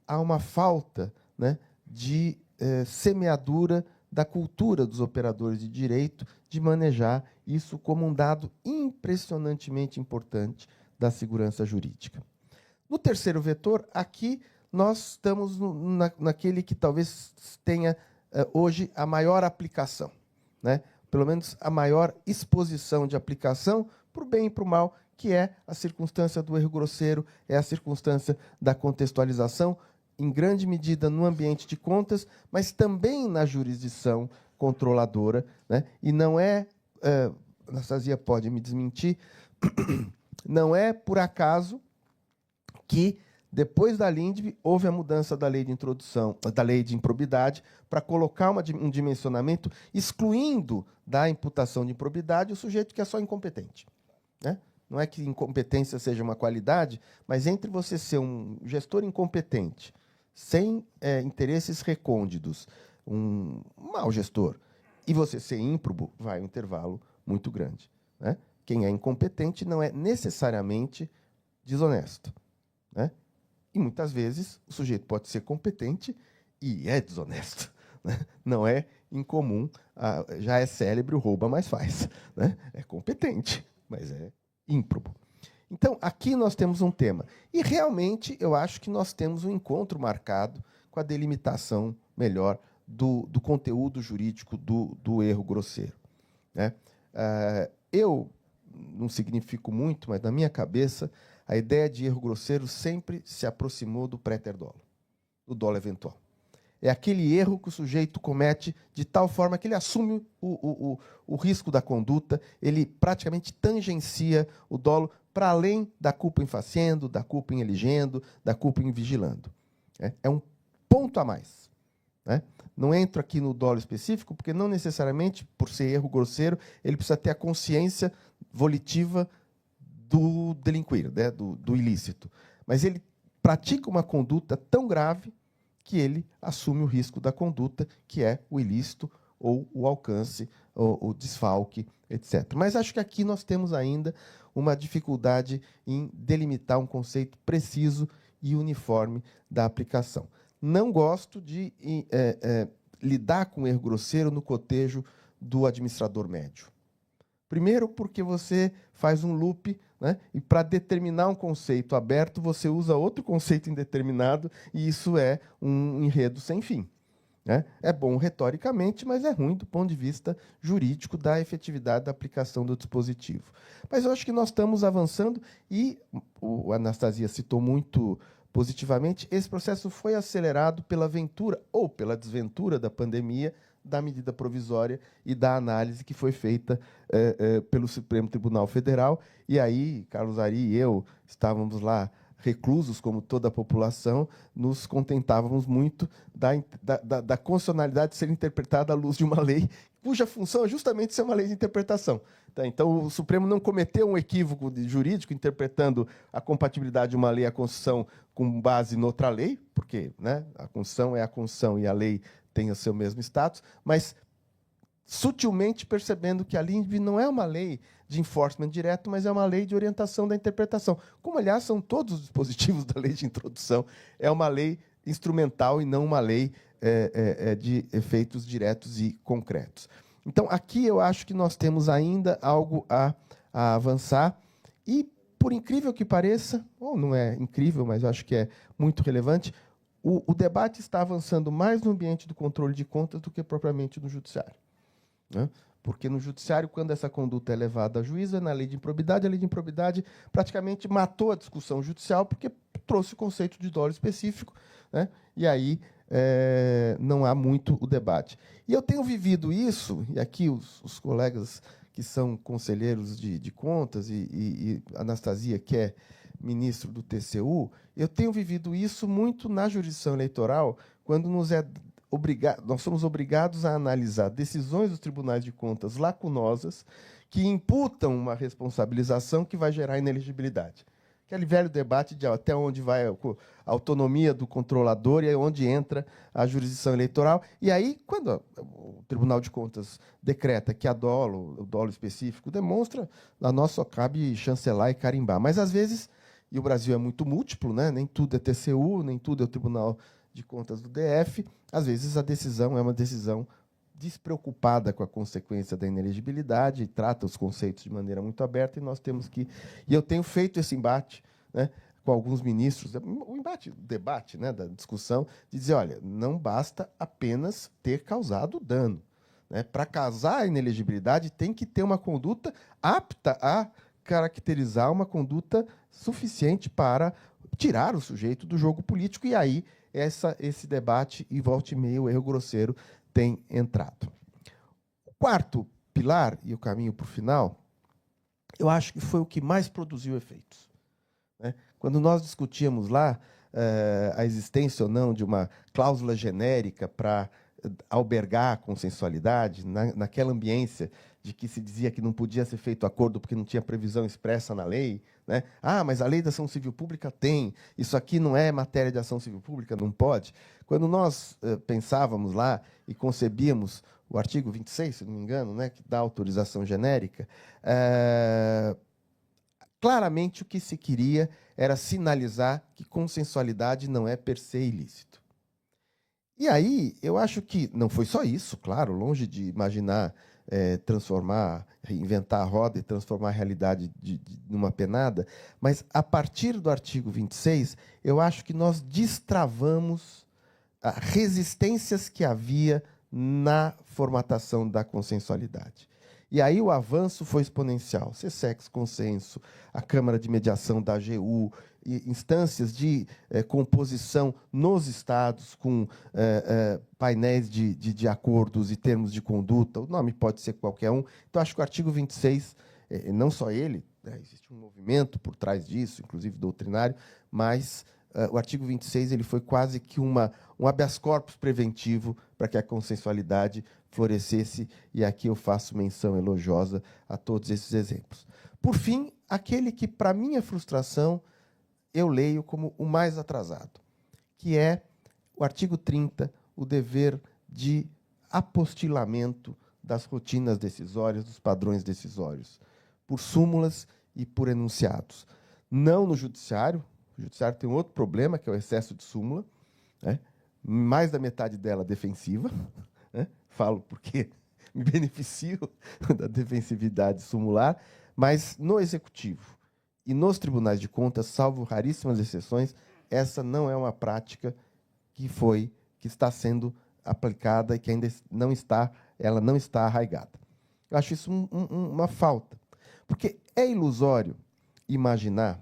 há uma falta, né, de semeadura da cultura dos operadores de direito de manejar isso como um dado impressionantemente importante da segurança jurídica. No terceiro vetor, aqui nós estamos naquele que talvez tenha hoje a maior aplicação, né? Pelo menos a maior exposição de aplicação, para o bem e para o mal, que é a circunstância do erro grosseiro, é a circunstância da contextualização, em grande medida no ambiente de contas, mas também na jurisdição controladora, né? E não é, Anastasia pode me desmentir, não é por acaso que, depois da Lindbe, houve a mudança da lei de introdução, da lei de improbidade, para colocar um dimensionamento excluindo da imputação de improbidade o sujeito que é só incompetente, né? Não é que incompetência seja uma qualidade, mas entre você ser um gestor incompetente, sem interesses recônditos, um mau gestor, e você ser ímprobo, vai um intervalo muito grande, né? Quem é incompetente não é necessariamente desonesto, né? E, muitas vezes, o sujeito pode ser competente e é desonesto, né? Não é incomum, já é célebre o rouba, mas faz, né? É competente, mas é ímprobo. Então, aqui nós temos um tema. E, realmente, eu acho que nós temos um encontro marcado com a delimitação melhor do conteúdo jurídico do erro grosseiro, né? Eu não significo muito, mas, na minha cabeça, a ideia de erro grosseiro sempre se aproximou do préter-dolo, do dolo eventual. É aquele erro que o sujeito comete de tal forma que ele assume o risco da conduta, ele praticamente tangencia o dolo para além da culpa em faciendo, da culpa em eligendo, da culpa em vigilando. É um ponto a mais, né? Não entro aqui no dolo específico, porque não necessariamente, por ser erro grosseiro, ele precisa ter a consciência volitiva do delinquir, né, do ilícito. Mas ele pratica uma conduta tão grave que ele assume o risco da conduta, que é o ilícito ou o alcance, o desfalque, etc. Mas acho que aqui nós temos ainda uma dificuldade em delimitar um conceito preciso e uniforme da aplicação. Não gosto de lidar com erro grosseiro no cotejo do administrador médio. Primeiro, porque você faz um loop, né? E, para determinar um conceito aberto, você usa outro conceito indeterminado, e isso é um enredo sem fim, né? É bom retoricamente, mas é ruim do ponto de vista jurídico da efetividade da aplicação do dispositivo. Mas eu acho que nós estamos avançando, e a Anastasia citou muito, positivamente, esse processo foi acelerado pela ventura ou pela desventura da pandemia, da medida provisória e da análise que foi feita pelo Supremo Tribunal Federal. E aí, Carlos Ari e eu estávamos lá reclusos, como toda a população, nos contentávamos muito da constitucionalidade ser interpretada à luz de uma lei cuja função é justamente ser uma lei de interpretação. Tá? Então, o Supremo não cometeu um equívoco jurídico interpretando a compatibilidade de uma lei à Constituição com base noutra lei, porque, né, a Constituição é a Constituição e a lei tem o seu mesmo status, mas sutilmente percebendo que a LINDB não é uma lei de enforcement direto, mas é uma lei de orientação da interpretação. Como, aliás, são todos os dispositivos da lei de introdução, é uma lei instrumental e não uma lei de efeitos diretos e concretos. Então, aqui eu acho que nós temos ainda algo a avançar e, por incrível que pareça, ou não é incrível, mas eu acho que é muito relevante, o debate está avançando mais no ambiente do controle de contas do que propriamente no judiciário. Né? Porque no judiciário, quando essa conduta é levada à juíza, na lei de improbidade, a lei de improbidade praticamente matou a discussão judicial porque trouxe o conceito de dolo específico, né? E aí não há muito o debate. E eu tenho vivido isso, e aqui os colegas que são conselheiros de contas, e Anastasia, que é ministro do TCU, eu tenho vivido isso muito na jurisdição eleitoral, quando nós somos obrigados a analisar decisões dos tribunais de contas lacunosas que imputam uma responsabilização que vai gerar inelegibilidade. Aquele velho debate de até onde vai a autonomia do controlador e onde entra a jurisdição eleitoral. E aí, quando o Tribunal de Contas decreta que o dolo específico demonstra, a nós só cabe chancelar e carimbar. Mas, às vezes, e o Brasil é muito múltiplo, né? Nem tudo é TCU, nem tudo é o Tribunal de Contas do DF, às vezes a decisão é uma decisão despreocupada com a consequência da inelegibilidade, trata os conceitos de maneira muito aberta, e nós temos que... E eu tenho feito esse embate, né, com alguns ministros, o debate, né, da discussão, de dizer, olha, não basta apenas ter causado dano. Né? Para causar a inelegibilidade, tem que ter uma conduta apta a caracterizar uma conduta suficiente para tirar o sujeito do jogo político, e aí esse debate, e volta e meia, o erro grosseiro, tem entrado. O quarto pilar, e o caminho para o final, eu acho que foi o que mais produziu efeitos. Né? Quando nós discutíamos lá a existência ou não de uma cláusula genérica para albergar a consensualidade, naquela ambiência de que se dizia que não podia ser feito acordo porque não tinha previsão expressa na lei, né? Ah, mas a lei da ação civil pública tem, isso aqui não é matéria de ação civil pública, não pode. Quando nós pensávamos lá e concebíamos o artigo 26, se não me engano, né, que dá autorização genérica, claramente o que se queria era sinalizar que consensualidade não é per se ilícito. E aí, eu acho que não foi só isso, claro, longe de imaginar reinventar a roda e transformar a realidade numa penada, mas, a partir do artigo 26, eu acho que nós destravamos resistências que havia na formatação da consensualidade. E aí o avanço foi exponencial. CSEX, Consenso, a Câmara de Mediação da AGU, instâncias de composição nos estados com painéis de acordos e termos de conduta. O nome pode ser qualquer um. Então, acho que o artigo 26, não só ele, existe um movimento por trás disso, inclusive doutrinário, mas o artigo 26 ele foi quase que um habeas corpus preventivo para que a consensualidade florescesse, e aqui eu faço menção elogiosa a todos esses exemplos. Por fim, aquele que, para minha frustração, eu leio como o mais atrasado, que é o artigo 30, o dever de apostilamento das rotinas decisórias, dos padrões decisórios, por súmulas e por enunciados. Não no judiciário. O judiciário tem um outro problema, que é o excesso de súmula, né? Mais da metade dela defensiva, né? Falo porque me beneficio da defensividade sumular, mas no executivo e nos tribunais de contas, salvo raríssimas exceções, essa não é uma prática que está sendo aplicada e que ainda ela não está arraigada. Eu acho isso uma falta, porque é ilusório imaginar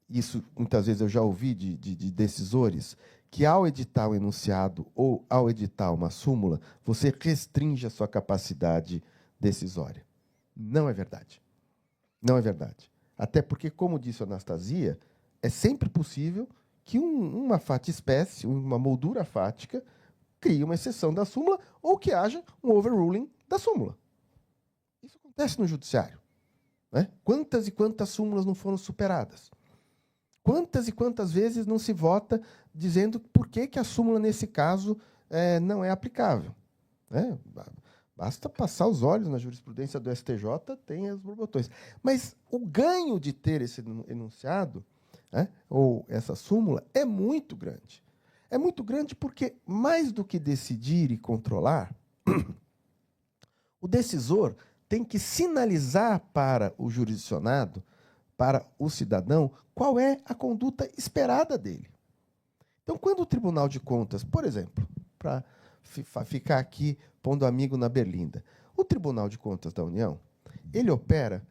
isso muitas vezes eu já ouvi de decisores, que ao editar um enunciado ou ao editar uma súmula, você restringe a sua capacidade decisória. Não é verdade. Não é verdade. Até porque, como disse a Anastasia, é sempre possível que uma fatispécie, uma moldura fática, crie uma exceção da súmula ou que haja um overruling da súmula. Isso acontece no judiciário. Né? Quantas e quantas súmulas não foram superadas? Quantas e quantas vezes não se vota dizendo por que a súmula, nesse caso, não é aplicável? Né? Basta passar os olhos na jurisprudência do STJ, tem os borbotões. Mas o ganho de ter esse enunciado, né, ou essa súmula, é muito grande. É muito grande porque, mais do que decidir e controlar, o decisor tem que sinalizar para o jurisdicionado, para o cidadão, qual é a conduta esperada dele. Então, quando o Tribunal de Contas, por exemplo, para ficar aqui pondo amigo na berlinda, o Tribunal de Contas da União, ele opera,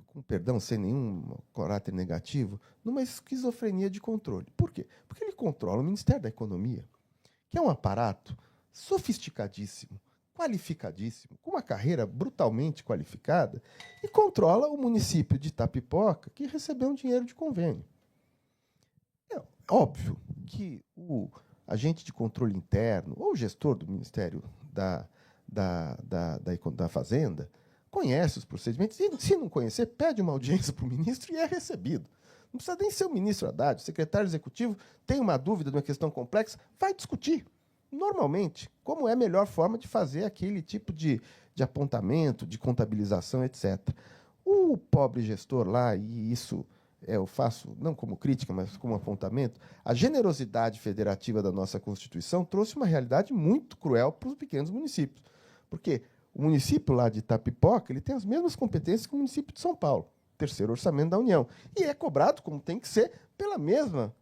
com perdão, sem nenhum caráter negativo, numa esquizofrenia de controle. Por quê? Porque ele controla o Ministério da Economia, que é um aparato sofisticadíssimo, qualificadíssimo, com uma carreira brutalmente qualificada, e controla o município de Itapipoca, que recebeu um dinheiro de convênio. É óbvio que o agente de controle interno, ou o gestor do Ministério da Fazenda, conhece os procedimentos, e se não conhecer, pede uma audiência para o ministro e é recebido. Não precisa nem ser o ministro Haddad, o secretário executivo tem uma dúvida de uma questão complexa, vai discutir. Normalmente, como é a melhor forma de fazer aquele tipo de apontamento, de contabilização, etc. O pobre gestor lá, e isso eu faço não como crítica, mas como apontamento, a generosidade federativa da nossa Constituição trouxe uma realidade muito cruel para os pequenos municípios. Porque o município lá de Itapipoca, ele tem as mesmas competências que o município de São Paulo, terceiro orçamento da União. E é cobrado, como tem que ser, pela mesma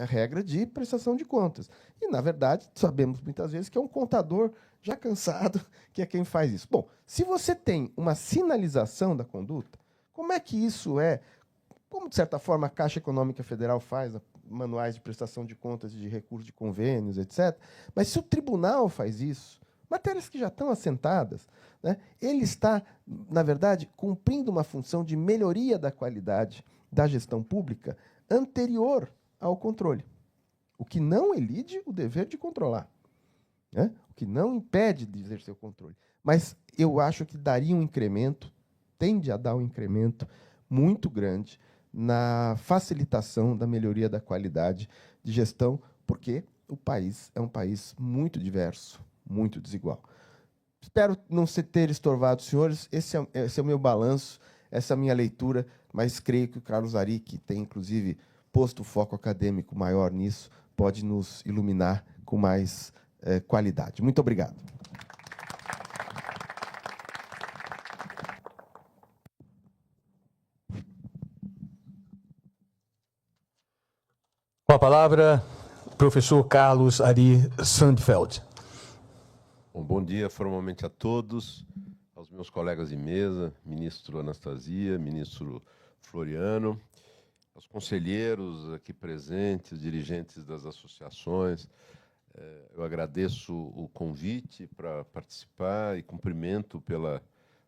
regra de prestação de contas. E, na verdade, sabemos muitas vezes que é um contador já cansado que é quem faz isso. Bom, se você tem uma sinalização da conduta, como é que isso é? Como, de certa forma, a Caixa Econômica Federal faz, manuais de prestação de contas, de recursos de convênios, etc. Mas se o tribunal faz isso, matérias que já estão assentadas, né, ele está, na verdade, cumprindo uma função de melhoria da qualidade da gestão pública anterior ao controle, o que não elide o dever de controlar, né? O que não impede de exercer o controle. Mas eu acho que daria um incremento, tende a dar um incremento muito grande na facilitação da melhoria da qualidade de gestão, porque o país é um país muito diverso, muito desigual. Espero não ter estorvado os senhores. Esse é o meu balanço, essa é a minha leitura, mas creio que o Carlos Ari, que tem, inclusive, posto o foco acadêmico maior nisso, pode nos iluminar com mais qualidade. Muito obrigado. Com a palavra, professor Carlos Ari Sandfeld. Bom dia formalmente a todos, aos meus colegas de mesa, ministro Anastasia, ministro Floriano, aos conselheiros aqui presentes, dirigentes das associações. Eu agradeço o convite para participar e cumprimento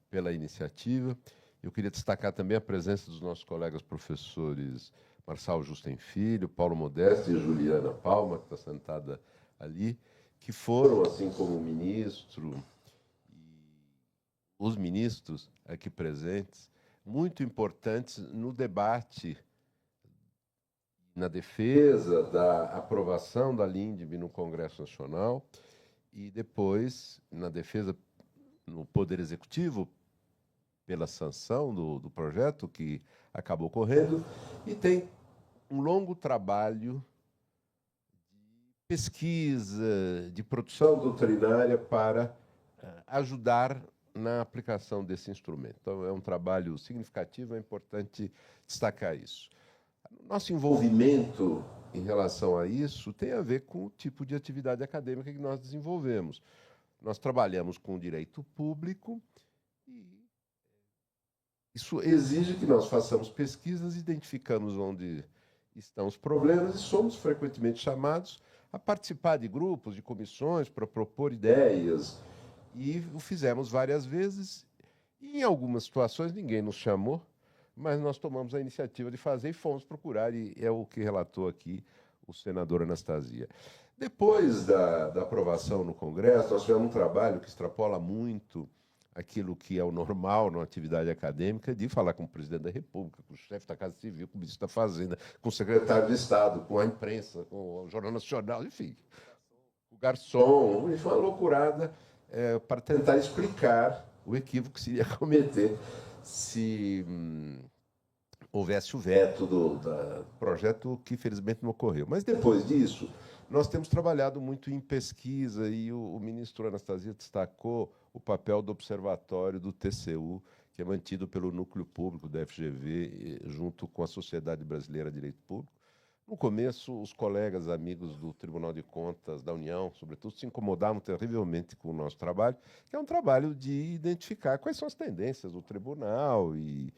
pela iniciativa. Eu queria destacar também a presença dos nossos colegas professores Marçal Justen Filho, Paulo Modesto e Juliana Palma, que está sentada ali, que foram, assim como o ministro e os ministros aqui presentes, muito importantes no debate, na defesa da aprovação da LINDB no Congresso Nacional e depois na defesa no Poder Executivo pela sanção do projeto que acabou correndo, e tem um longo trabalho pesquisa, de produção doutrinária para ajudar na aplicação desse instrumento. Então, é um trabalho significativo, é importante destacar isso. Nosso envolvimento em relação a isso tem a ver com o tipo de atividade acadêmica que nós desenvolvemos. Nós trabalhamos com o direito público e isso exige que nós façamos pesquisas, identificamos onde estão os problemas e somos frequentemente chamados a participar de grupos, de comissões, para propor ideias. E o fizemos várias vezes. E em algumas situações ninguém nos chamou, mas nós tomamos a iniciativa de fazer e fomos procurar, e é o que relatou aqui o senador Anastasia. Depois da aprovação no Congresso, nós tivemos um trabalho que extrapola muito aquilo que é o normal na atividade acadêmica, de falar com o presidente da República, com o chefe da Casa Civil, com o ministro da Fazenda, com o secretário de Estado, com a imprensa, com o Jornal Nacional, enfim, o garçom, foi uma loucurada para tentar explicar o equívoco que se ia cometer se houvesse o veto do projeto, que felizmente não ocorreu. Mas depois disso, nós temos trabalhado muito em pesquisa, e o ministro Anastasia destacou o papel do observatório do TCU, que é mantido pelo Núcleo Público da FGV, junto com a Sociedade Brasileira de Direito Público. No começo, os colegas, amigos do Tribunal de Contas da União, sobretudo, se incomodavam terrivelmente com o nosso trabalho, que é um trabalho de identificar quais são as tendências do tribunal e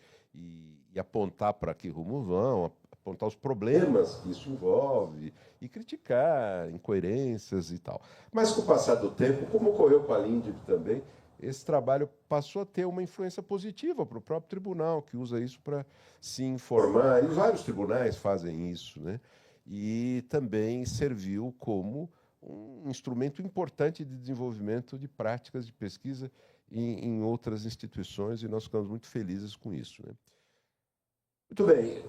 apontar para que rumo vão, apontar os problemas que isso envolve e criticar incoerências e tal. Mas, com o passar do tempo, como ocorreu com a LINDB também, esse trabalho passou a ter uma influência positiva para o próprio tribunal, que usa isso para se informar, e vários tribunais fazem isso, né? E também serviu como um instrumento importante de desenvolvimento de práticas de pesquisa em outras instituições, e nós ficamos muito felizes com isso, né? Muito bem.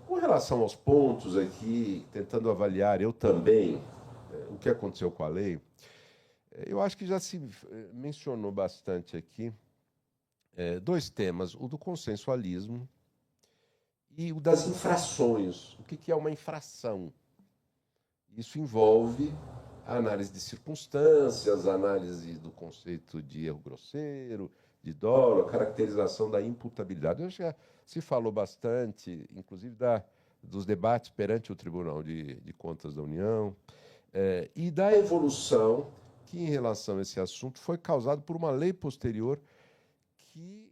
Com relação aos pontos aqui, tentando avaliar eu também o que aconteceu com a lei, eu acho que já se mencionou bastante aqui dois temas, o do consensualismo e o das infrações. O que é uma infração? Isso envolve a análise de circunstâncias, a análise do conceito de erro grosseiro, de dolo, a caracterização da imputabilidade. Hoje já se falou bastante, inclusive dos debates perante o Tribunal de Contas da União, e da evolução que, em relação a esse assunto, foi causado por uma lei posterior que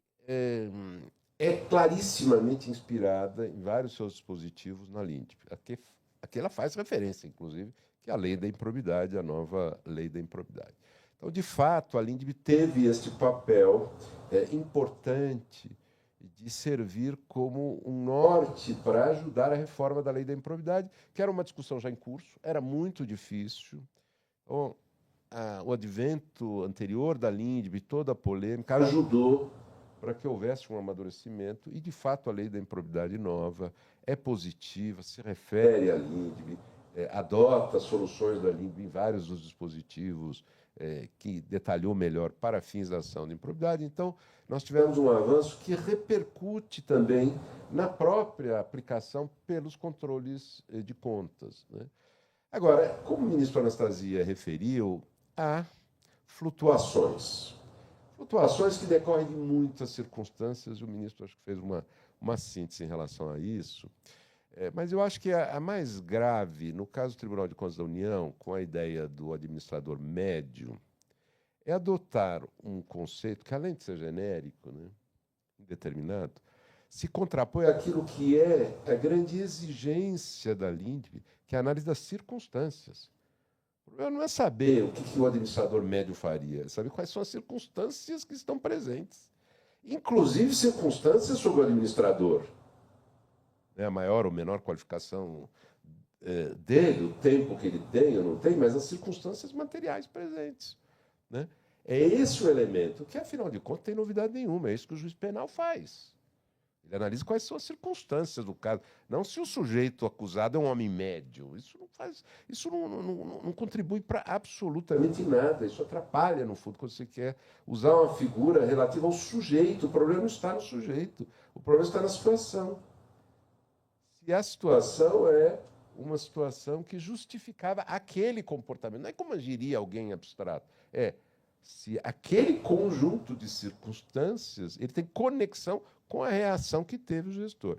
é clarissimamente inspirada em vários seus dispositivos na LINDB. Aqui ela faz referência, inclusive, que é a lei da improbidade, a nova lei da improbidade. Então, de fato, a LINDB teve este papel importante de servir como um norte para ajudar a reforma da lei da improbidade, que era uma discussão já em curso, era muito difícil. Então, o advento anterior da LINDB, toda a polêmica, ajudou para que houvesse um amadurecimento, e, de fato, a lei da improbidade nova é positiva, se refere à LINDB, adota soluções da LINDB em vários dos dispositivos que detalhou melhor para fins da ação de improbidade. Então, nós tivemos um avanço que repercute também na própria aplicação pelos controles de contas, né? Agora, como o ministro Anastasia referiu, há flutuações. Flutuações que decorrem de muitas circunstâncias, e o ministro acho que fez uma síntese em relação a isso. Mas eu acho que a mais grave, no caso do Tribunal de Contas da União, com a ideia do administrador médio, é adotar um conceito que, além de ser genérico, né, indeterminado, se contrapõe àquilo que é a grande exigência da LINDB, que é a análise das circunstâncias. O problema não é saber o que o administrador médio faria, é saber quais são as circunstâncias que estão presentes, inclusive circunstâncias sobre o administrador. A maior ou menor qualificação dele, o tempo que ele tem ou não tem, mas as circunstâncias materiais presentes, né? É esse o elemento que, afinal de contas, tem novidade nenhuma. É isso que o juiz penal faz. Ele analisa quais são as circunstâncias do caso. Não se o sujeito acusado é um homem médio. Isso não contribui para absolutamente nada. Isso atrapalha, no fundo, quando você quer usar uma figura relativa ao sujeito. O problema não está no sujeito. O problema está na situação. E a situação é uma situação que justificava aquele comportamento. Não é como agiria alguém abstrato. Se aquele conjunto de circunstâncias ele tem conexão com a reação que teve o gestor.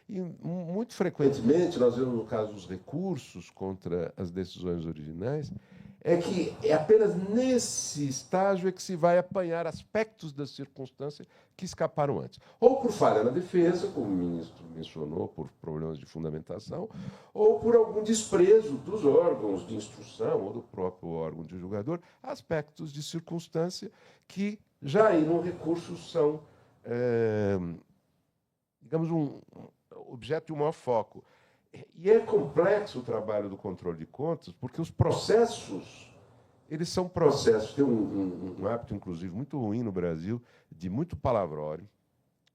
E, muito frequentemente, nós vemos, no caso dos recursos contra as decisões originais, é que é apenas nesse estágio é que se vai apanhar aspectos da circunstância que escaparam antes. Ou por falha na defesa, como o ministro mencionou, por problemas de fundamentação, ou por algum desprezo dos órgãos de instrução ou do próprio órgão de julgador, aspectos de circunstância que já aí no recurso são, digamos, um objeto de um maior foco. E é complexo o trabalho do controle de contas, porque os processos, eles são processos, tem um hábito, inclusive, muito ruim no Brasil, de muito palavrório.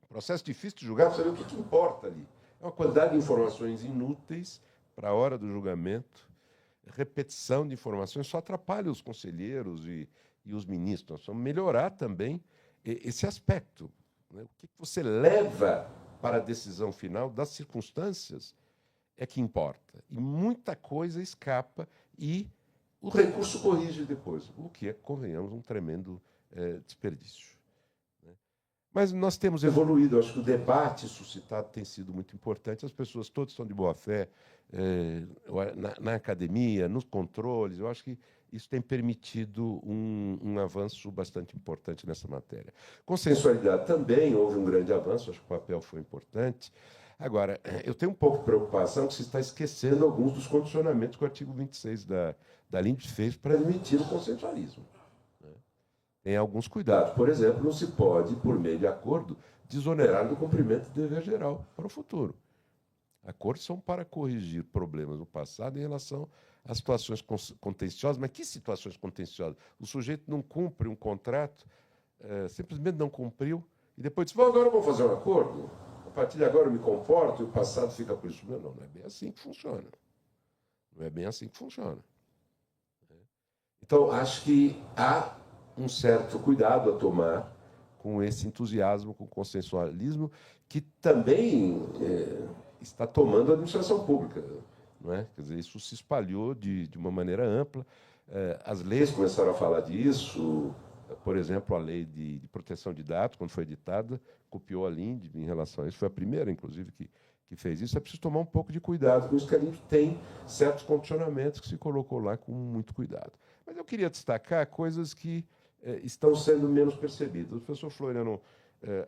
Processo difícil de julgar, você saber o que importa ali. É uma quantidade de informações inúteis para a hora do julgamento, repetição de informações, só atrapalha os conselheiros e os ministros. Nós precisamos melhorar também esse aspecto, né? O que você leva para a decisão final das circunstâncias é que importa. E muita coisa escapa e o recurso corrige depois, o que é, convenhamos, um tremendo desperdício. Né? Mas nós temos evoluído, acho que o debate suscitado tem sido muito importante, as pessoas todas estão de boa fé, na academia, nos controles, eu acho que isso tem permitido um avanço bastante importante nessa matéria. Consensualidade também, houve um grande avanço, acho que o papel foi importante. Agora, eu tenho um pouco de preocupação que se está esquecendo alguns dos condicionamentos que o artigo 26 da LINDB fez para admitir o consensualismo. Né? Tem alguns cuidados. Por exemplo, não se pode, por meio de acordo, desonerar do cumprimento do dever geral para o futuro. Acordos são para corrigir problemas no passado em relação às situações contenciosas. Mas que situações contenciosas? O sujeito não cumpre um contrato, simplesmente não cumpriu, e depois diz, agora eu vou fazer um acordo? A partir de agora eu me comporto e o passado fica por isso. Não é bem assim que funciona. Não é bem assim que funciona. Então, acho que há um certo cuidado a tomar com esse entusiasmo, com o consensualismo, que também está tomando a administração pública. Não é? Quer dizer, isso se espalhou de uma maneira ampla. As leis começaram a falar disso. Por exemplo, a lei de proteção de dados, quando foi editada, copiou a LINDB em relação a isso. Foi a primeira, inclusive, que fez isso. É preciso tomar um pouco de cuidado com isso, que a LINDB tem certos condicionamentos que se colocou lá com muito cuidado. Mas eu queria destacar coisas que estão sendo menos percebidas. O professor Floriano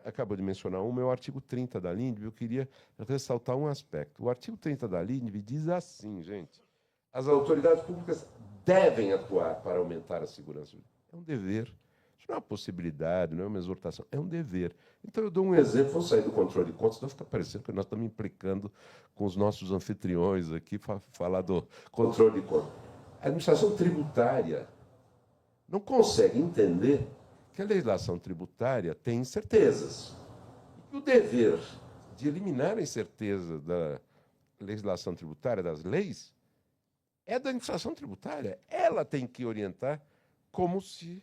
acabou de mencionar é o artigo 30 da LINDB. Eu queria ressaltar um aspecto. O artigo 30 da LINDB diz assim, gente, as autoridades públicas devem atuar para aumentar a segurança. É um dever. Isso não é uma possibilidade, não é uma exortação, é um dever. Então, eu dou um exemplo, vou sair do controle de contas, senão fica parecendo que nós estamos implicando com os nossos anfitriões aqui para falar do controle de contas. A administração tributária não consegue entender que a legislação tributária tem incertezas. E o dever de eliminar a incerteza da legislação tributária, das leis, é da administração tributária. Ela tem que orientar como se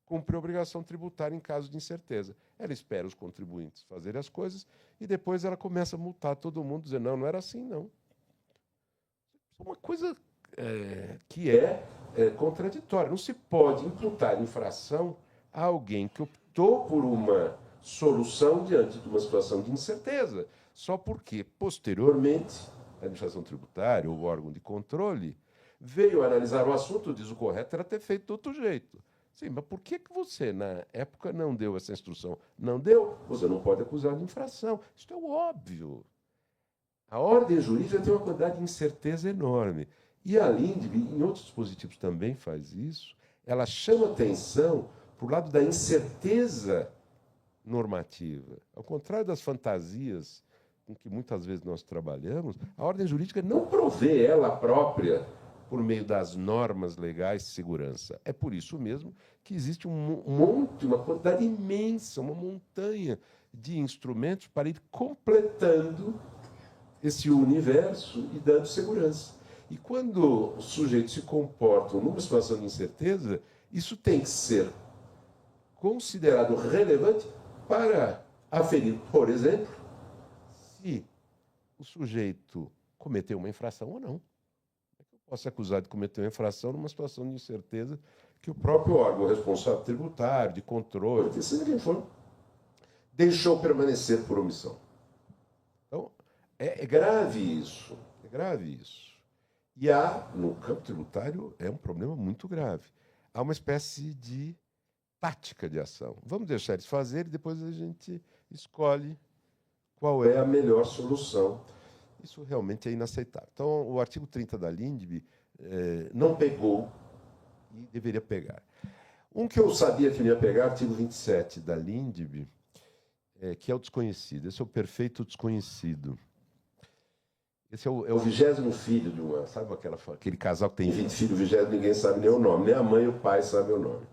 cumprir a obrigação tributária em caso de incerteza. Ela espera os contribuintes fazerem as coisas e depois ela começa a multar todo mundo, dizendo, não era assim, não. Uma coisa que é contraditória. Não se pode imputar infração a alguém que optou por uma solução diante de uma situação de incerteza, só porque, posteriormente, a administração tributária ou o órgão de controle veio analisar o assunto, diz o correto era ter feito de outro jeito. Sim, mas por que você, na época, não deu essa instrução? Não deu? Você não pode acusar de infração. Isso é óbvio. A ordem jurídica tem uma quantidade de incerteza enorme. E a LINDB, em outros dispositivos também faz isso, ela chama atenção para o lado da incerteza normativa. Ao contrário das fantasias com que muitas vezes nós trabalhamos, a ordem jurídica não provê ela própria por meio das normas legais de segurança. É por isso mesmo que existe uma quantidade imensa, uma montanha de instrumentos para ir completando esse universo e dando segurança. E quando os sujeitos se comportam numa situação de incerteza, isso tem que ser considerado relevante para aferir, por exemplo, se o sujeito cometeu uma infração ou não. Posso ser acusado de cometer uma infração numa situação de incerteza que o próprio órgão responsável tributário, de controle, seja quem for, deixou permanecer por omissão. Então, é grave isso. É grave isso. E no campo tributário, é um problema muito grave. Há uma espécie de tática de ação. Vamos deixar eles fazerem e depois a gente escolhe qual é a melhor solução. Isso realmente é inaceitável. Então, o artigo 30 da LINDB não pegou e deveria pegar. Um que eu sabia que não ia pegar, artigo 27 da LINDB, que é o desconhecido. Esse é o perfeito desconhecido. Esse é o 20º filho de uma... Sabe aquele casal que tem 20 filhos, o 20º ninguém sabe nem o nome, nem a mãe e o pai sabem o nome.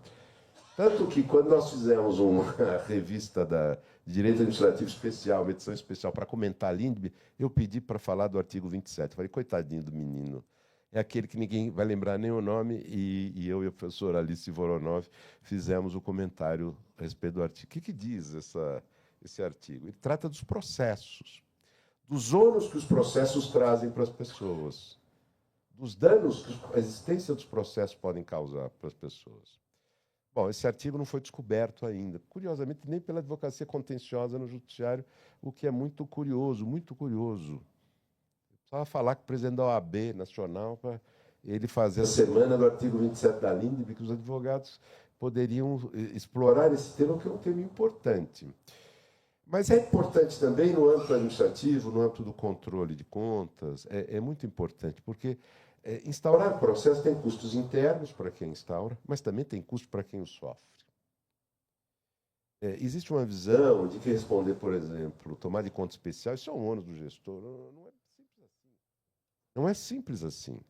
Tanto que, quando nós fizemos uma revista de Direito Administrativo Especial, uma edição especial, para comentar a LINDB, eu pedi para falar do artigo 27. Falei, coitadinho do menino. É aquele que ninguém vai lembrar nem o nome, e eu e a professora Alice Voronov fizemos o comentário a respeito do artigo. O que diz esse artigo? Ele trata dos processos, dos ônus que os processos trazem para as pessoas, dos danos que a existência dos processos podem causar para as pessoas. Bom, esse artigo não foi descoberto ainda, curiosamente, nem pela advocacia contenciosa no judiciário, o que é muito curioso, muito curioso. Eu precisava falar com o presidente da OAB Nacional para ele fazer a semana do artigo 27 da LINDB, que os advogados poderiam explorar esse tema, que é um tema importante. Mas é importante também no âmbito administrativo, no âmbito do controle de contas, é muito importante, porque instaurar o processo tem custos internos para quem instaura, mas também tem custo para quem o sofre. Existe uma visão de que responder, por exemplo, tomar de conta especial, isso é um ônus do gestor. Não é simples assim. Não é simples assim.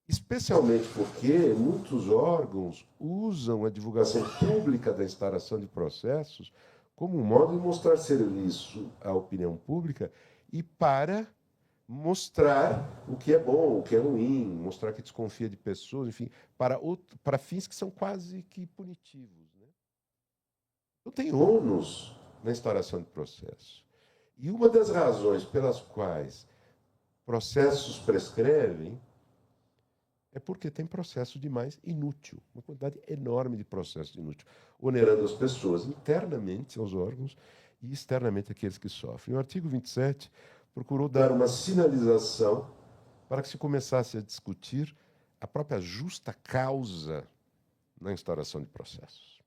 Especialmente porque muitos órgãos usam a divulgação pública da instauração de processos como um modo de mostrar serviço à opinião pública e para mostrar o que é bom, o que é ruim, mostrar que desconfia de pessoas, enfim, para fins que são quase que punitivos, né? Então tem ônus na instauração de processo. E uma das razões pelas quais processos prescrevem é porque tem processo demais inútil, uma quantidade enorme de processo inútil, onerando as pessoas internamente aos órgãos e externamente aqueles que sofrem. O artigo 27 procurou dar uma sinalização para que se começasse a discutir a própria justa causa na instauração de processos.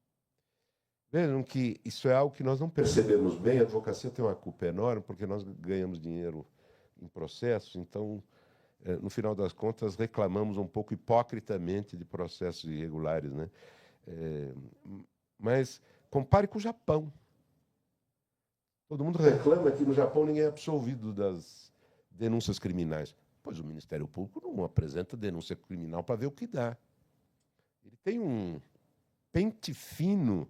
Vejam que isso é algo que nós não percebemos bem, a advocacia tem uma culpa enorme, porque nós ganhamos dinheiro em processos, então, no final das contas, reclamamos um pouco hipocritamente de processos irregulares, né? Mas compare com o Japão. Todo mundo reclama que no Japão ninguém é absolvido das denúncias criminais. Pois o Ministério Público não apresenta denúncia criminal para ver o que dá. Ele tem um pente fino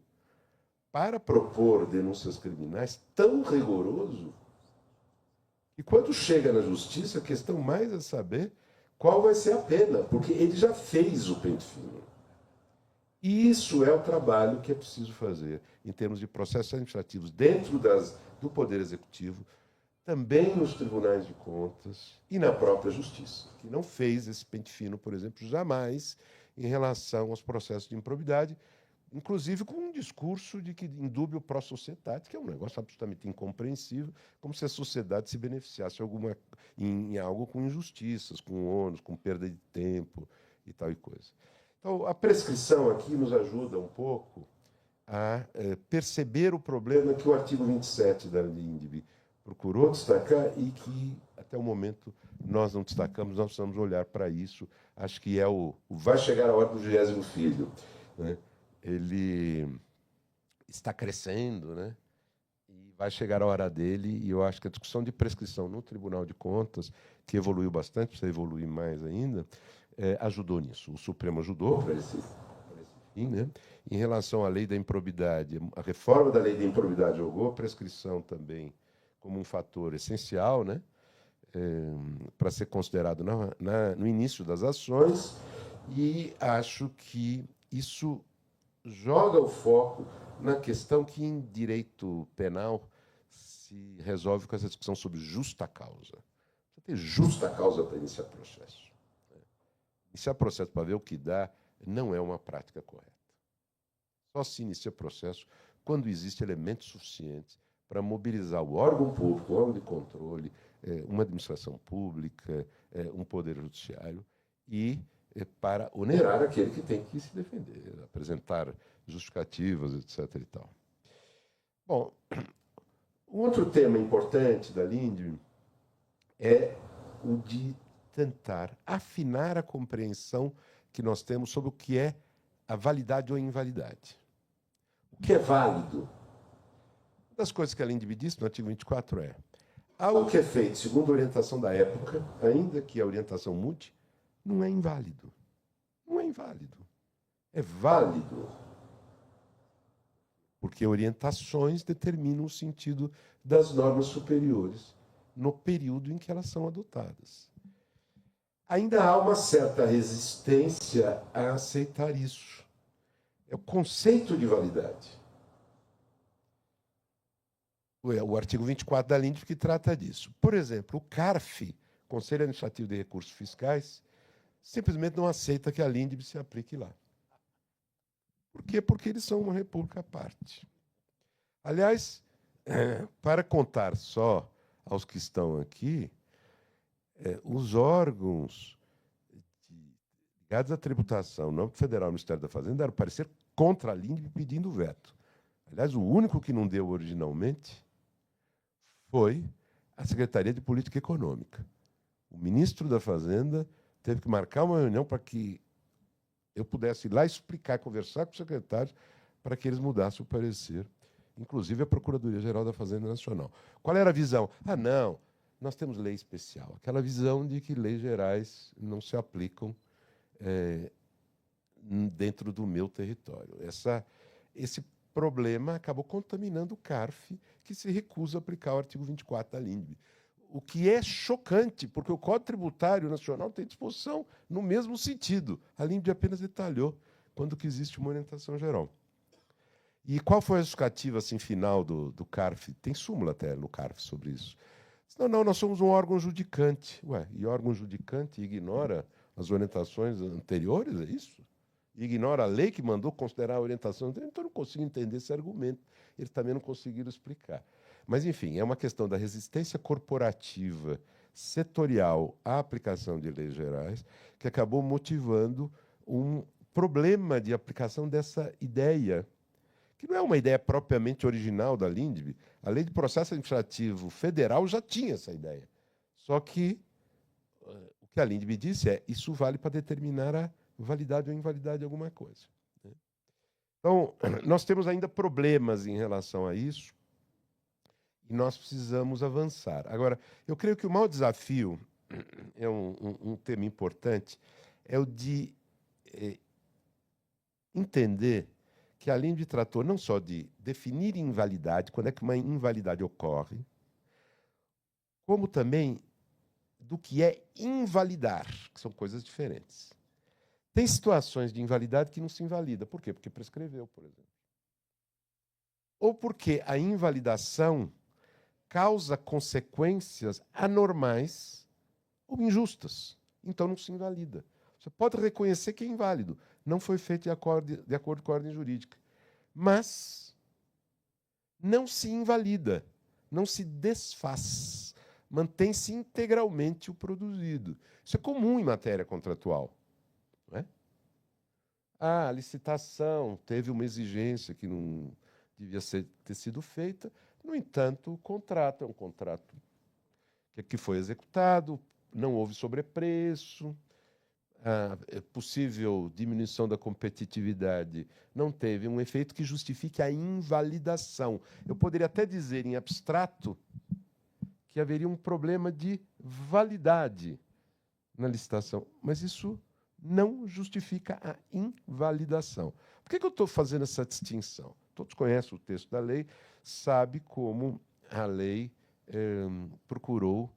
para propor denúncias criminais tão rigoroso que quando chega na justiça, a questão mais é saber qual vai ser a pena, porque ele já fez o pente fino. E isso é o trabalho que é preciso fazer em termos de processos administrativos dentro do Poder Executivo, também nos tribunais de contas e na própria Justiça, que não fez esse pente fino, por exemplo, jamais em relação aos processos de improbidade, inclusive com um discurso de que indúbio pro societate, que é um negócio absolutamente incompreensível, como se a sociedade se beneficiasse em algo com injustiças, com ônus, com perda de tempo e tal e coisa. Então, a prescrição aqui nos ajuda um pouco a perceber o problema que o artigo 27 da LINDB procurou destacar e que, até o momento, nós não destacamos, nós precisamos olhar para isso. Acho que vai chegar a hora do 20º filho, né? Ele está crescendo, né? E vai chegar a hora dele, e eu acho que a discussão de prescrição no Tribunal de Contas, que evoluiu bastante, precisa evoluir mais ainda, ajudou nisso. O Supremo ajudou para esse fim, né? Em relação à lei da improbidade, a reforma da lei da improbidade jogou a prescrição também como um fator essencial, né? Para ser considerado no início das ações, e acho que isso joga o foco na questão que em direito penal se resolve com essa discussão sobre justa causa. Você tem justa causa para iniciar processo. Iniciar processo para ver o que dá não é uma prática correta. Só se inicia processo quando existem elementos suficientes para mobilizar o órgão público, o órgão de controle, uma administração pública, um poder judiciário, e para onerar aquele que tem que se defender, apresentar justificativas, etc. e tal. Bom, um outro tema importante da LINDB é o de tentar afinar a compreensão que nós temos sobre o que é a validade ou invalidade. O que é válido? Uma das coisas que a LINDB diz no artigo 24 é: algo que é feito segundo a orientação da época, ainda que a orientação mude, não é inválido. Não é inválido. É válido. Porque orientações determinam o sentido das normas superiores no período em que elas são adotadas. Ainda há uma certa resistência a aceitar isso. É o conceito de validade. O artigo 24 da LINDB que trata disso. Por exemplo, o CARF, Conselho Administrativo de Recursos Fiscais, simplesmente não aceita que a LINDB se aplique lá. Por quê? Porque eles são uma república à parte. Aliás, para contar só aos que estão aqui, os órgãos ligados à tributação, no âmbito federal e Ministério da Fazenda, deram parecer contra a LINDB pedindo veto. Aliás, o único que não deu originalmente foi a Secretaria de Política Econômica. O ministro da Fazenda teve que marcar uma reunião para que eu pudesse ir lá explicar, conversar com os secretários, para que eles mudassem o parecer, inclusive a Procuradoria-Geral da Fazenda Nacional. Qual era a visão? Ah, não, nós temos lei especial. Aquela visão de que leis gerais não se aplicam dentro do meu território. Esse problema acabou contaminando o CARF, que se recusa a aplicar o artigo 24 da LINDB. O que é chocante, porque o Código Tributário Nacional tem disposição no mesmo sentido. A LINDB apenas detalhou quando que existe uma orientação geral. E qual foi a justificativa assim, final do CARF? Tem súmula até no CARF sobre isso. Não, nós somos um órgão judicante. Ué, e órgão judicante ignora as orientações anteriores, é isso? Ignora a lei que mandou considerar a orientação anterior? Então, eu não consigo entender esse argumento. Eles também não conseguiram explicar. Mas, enfim, é uma questão da resistência corporativa setorial à aplicação de leis gerais que acabou motivando um problema de aplicação dessa ideia, que não é uma ideia propriamente original da LINDB. A Lei de Processo Administrativo Federal já tinha essa ideia. Só que o que a LINDB disse é isso vale para determinar a validade ou invalidade de alguma coisa. Então, nós temos ainda problemas em relação a isso e nós precisamos avançar. Agora, eu creio que o maior desafio, é um tema importante, é o de entender que a LINDB tratou não só de definir invalidade, quando é que uma invalidade ocorre, como também do que é invalidar, que são coisas diferentes. Tem situações de invalidade que não se invalida. Por quê? Porque prescreveu, por exemplo. Ou porque a invalidação causa consequências anormais ou injustas. Então não se invalida. Você pode reconhecer que é inválido. Não foi feito de acordo com a ordem jurídica. Mas não se invalida, não se desfaz. Mantém-se integralmente o produzido. Isso é comum em matéria contratual. Não é? A licitação teve uma exigência que não devia ter sido feita. No entanto, o contrato é um contrato que foi executado, não houve sobrepreço, a possível diminuição da competitividade não teve um efeito que justifique a invalidação. Eu poderia até dizer, em abstrato, que haveria um problema de validade na licitação, mas isso não justifica a invalidação. Por que eu estou fazendo essa distinção? Todos conhecem o texto da lei, sabem como a lei procurou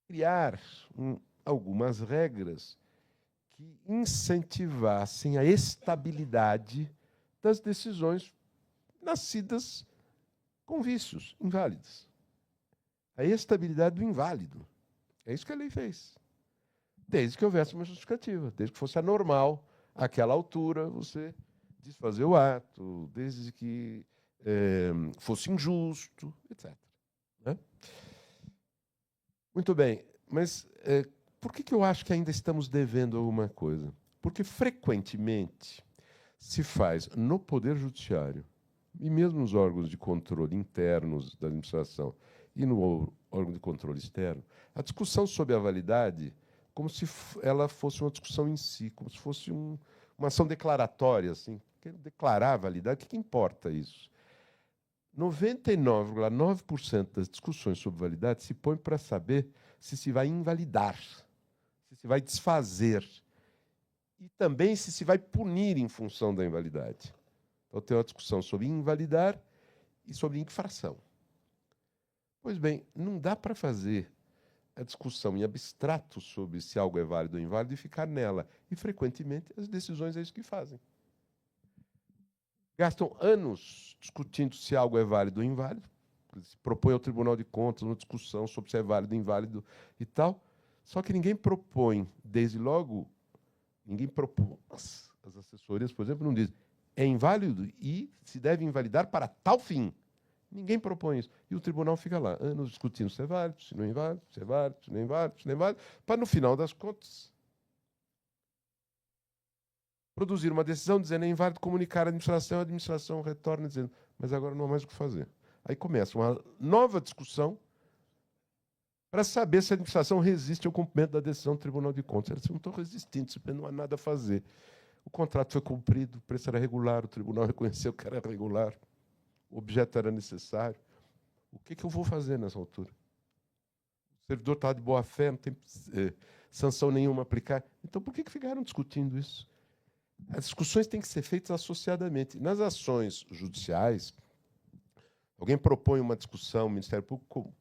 criar algumas regras que incentivassem a estabilidade das decisões nascidas com vícios inválidos. A estabilidade do inválido. É isso que a lei fez. Desde que houvesse uma justificativa, desde que fosse anormal, àquela altura, você desfazer o ato, desde que fosse injusto, etc. Né? Muito bem, mas por que eu acho que ainda estamos devendo alguma coisa? Porque frequentemente se faz no Poder Judiciário e mesmo nos órgãos de controle internos da administração e no órgão de controle externo, a discussão sobre a validade como se ela fosse uma discussão em si, como se fosse uma ação declaratória, assim. Declarar a validade, o que importa isso? 99,9% das discussões sobre validade se põe para saber se vai invalidar, se vai desfazer e também se vai punir em função da invalidade. Então, tem uma discussão sobre invalidar e sobre infração. Pois bem, não dá para fazer a discussão em abstrato sobre se algo é válido ou inválido e ficar nela. E, frequentemente, as decisões é isso que fazem. Gastam anos discutindo se algo é válido ou inválido, se propõe ao Tribunal de Contas uma discussão sobre se é válido ou inválido e tal, só que ninguém propõe, desde logo, ninguém propõe. As assessorias, por exemplo, não dizem é inválido e se deve invalidar para tal fim. Ninguém propõe isso. E o tribunal fica lá, anos discutindo se é válido, se não é inválido, se é válido, se não é inválido, se não é inválido, para, no final das contas, produzir uma decisão dizendo é inválido, comunicar à administração, a administração retorna dizendo mas agora não há mais o que fazer. Aí começa uma nova discussão para saber se a administração resiste ao cumprimento da decisão do Tribunal de Contas. Ela disse, não estou resistindo, não há nada a fazer. O contrato foi cumprido, o preço era regular, o tribunal reconheceu que era regular, o objeto era necessário. O que eu vou fazer nessa altura? O servidor está de boa fé, não tem sanção nenhuma a aplicar. Então, por que ficaram discutindo isso? As discussões têm que ser feitas associadamente. Nas ações judiciais, alguém propõe uma discussão, o Ministério Público,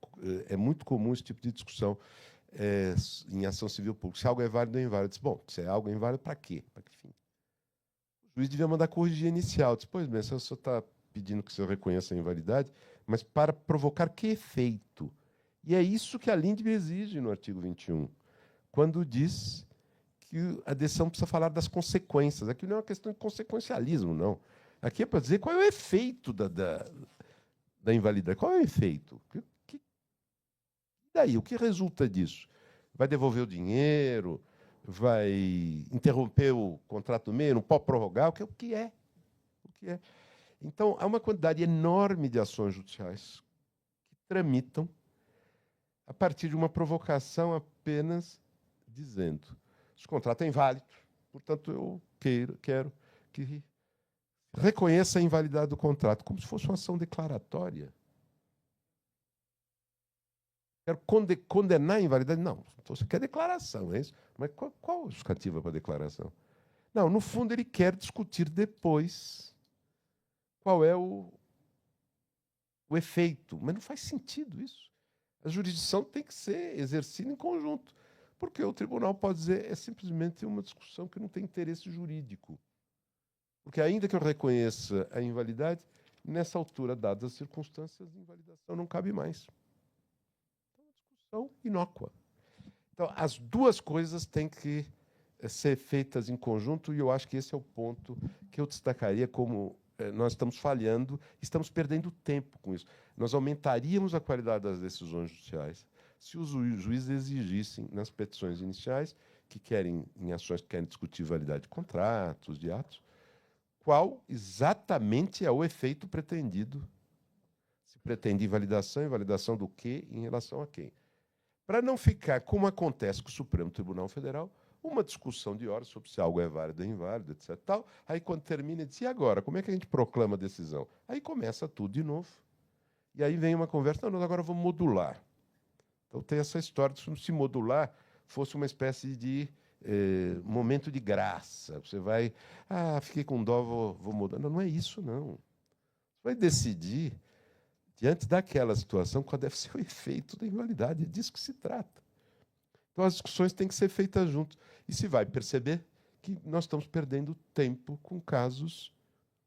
é muito comum esse tipo de discussão em ação civil pública. Se algo é válido ou inválido. Diz, bom, se é algo inválido, para quê? Para que fim? O juiz devia mandar corrigir inicial. Diz, pois bem, se o senhor está pedindo que o senhor reconheça a invalidade, mas para provocar que efeito? E é isso que a LINDB exige no artigo 21, quando diz que a decisão precisa falar das consequências. Aqui não é uma questão de consequencialismo, não. Aqui é para dizer qual é o efeito da invalidade. Qual é o efeito? E daí? O que resulta disso? Vai devolver o dinheiro? Vai interromper o contrato do meio? Não pode prorrogar? O que é? O que é? Então, há uma quantidade enorme de ações judiciais que tramitam a partir de uma provocação apenas dizendo esse contrato é inválido, portanto, eu quero que reconheça a invalidade do contrato, como se fosse uma ação declaratória. Quero condenar a invalidade? Não, então você quer declaração, é isso? Mas qual a justificativa para a declaração? Não, no fundo, ele quer discutir depois qual é o efeito, mas não faz sentido isso. A jurisdição tem que ser exercida em conjunto. Porque o tribunal pode dizer é simplesmente uma discussão que não tem interesse jurídico. Porque ainda que eu reconheça a invalidade, nessa altura, dadas as circunstâncias, a invalidação não cabe mais. Então, é uma discussão inócua. Então, as duas coisas têm que ser feitas em conjunto, e eu acho que esse é o ponto que eu destacaria como nós estamos falhando, estamos perdendo tempo com isso. Nós aumentaríamos a qualidade das decisões judiciais se os juízes exigissem nas petições iniciais, em ações que querem discutir validade de contratos, de atos, qual exatamente é o efeito pretendido. Se pretende invalidação do quê em relação a quem. Para não ficar, como acontece com o Supremo Tribunal Federal, uma discussão de horas sobre se algo é válido ou inválido, etc. Tal. Aí, quando termina, diz, e agora? Como é que a gente proclama a decisão? Aí começa tudo de novo. E aí vem uma conversa, não, agora vamos modular. Então, tem essa história de se modular fosse uma espécie de momento de graça. Você vai, fiquei com dó, vou mudar. Não, não é isso, não. Você vai decidir, diante daquela situação, qual deve ser o efeito da invalidade. É disso que se trata. Então, as discussões têm que ser feitas juntos. E se vai perceber que nós estamos perdendo tempo com casos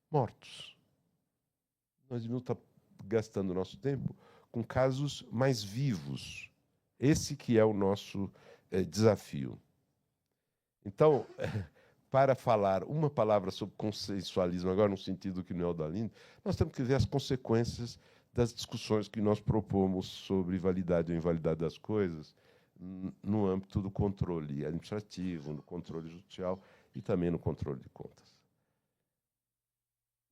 mortos. Nós devíamos estar gastando nosso tempo com casos mais vivos. Esse que é o nosso desafio. Então, para falar uma palavra sobre consensualismo, agora no sentido que não é o da Aline, nós temos que ver as consequências das discussões que nós propomos sobre validade ou invalidade das coisas no âmbito do controle administrativo, no controle judicial e também no controle de contas.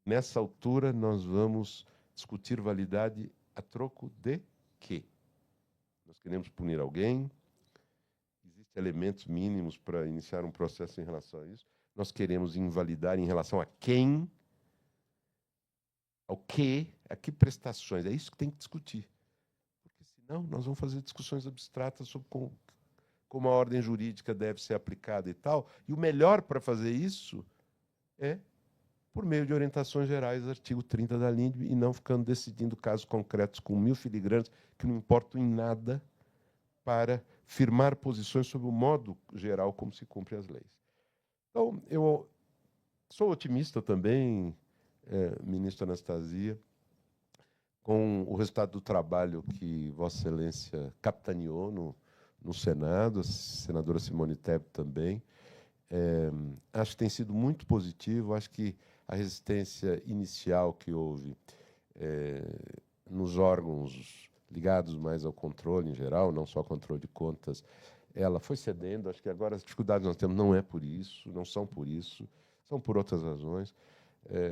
Nessa altura, nós vamos discutir validade a troco de quê? Nós queremos punir alguém? Existem elementos mínimos para iniciar um processo em relação a isso? Nós queremos invalidar em relação a quem? Ao quê? A que prestações? É isso que tem que discutir. Porque senão nós vamos fazer discussões abstratas sobre como a ordem jurídica deve ser aplicada e tal. E o melhor para fazer isso é por meio de orientações gerais, artigo 30 da LINDB, e não ficando decidindo casos concretos com 1000 filigranas que não importam em nada para firmar posições sobre o modo geral como se cumpre as leis. Então, eu sou otimista também, ministro Anastasia, com o resultado do trabalho que Vossa Excelência capitaneou no Senado, a senadora Simone Tebet também. Acho que tem sido muito positivo, acho que a resistência inicial que houve nos órgãos ligados mais ao controle em geral, não só ao controle de contas, ela foi cedendo. Acho que agora as dificuldades que nós temos não é por isso, não são por isso, são por outras razões.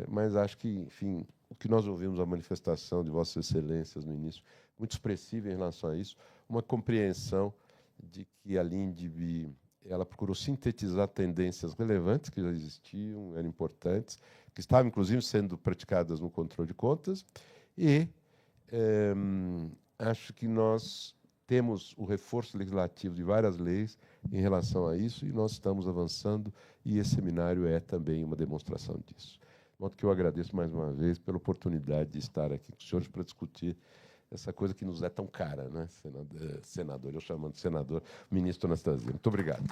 Mas acho que, enfim, o que nós ouvimos, a manifestação de Vossas Excelências no início, muito expressiva em relação a isso, uma compreensão de que a LINDB ela procurou sintetizar tendências relevantes que já existiam, eram importantes, que estavam, inclusive, sendo praticadas no controle de contas, e acho que nós temos o reforço legislativo de várias leis em relação a isso, e nós estamos avançando, e esse seminário é também uma demonstração disso. De modo que eu agradeço mais uma vez pela oportunidade de estar aqui com os senhores para discutir essa coisa que nos é tão cara, né, senador, eu chamando de senador, ministro Anastasia. Muito obrigado.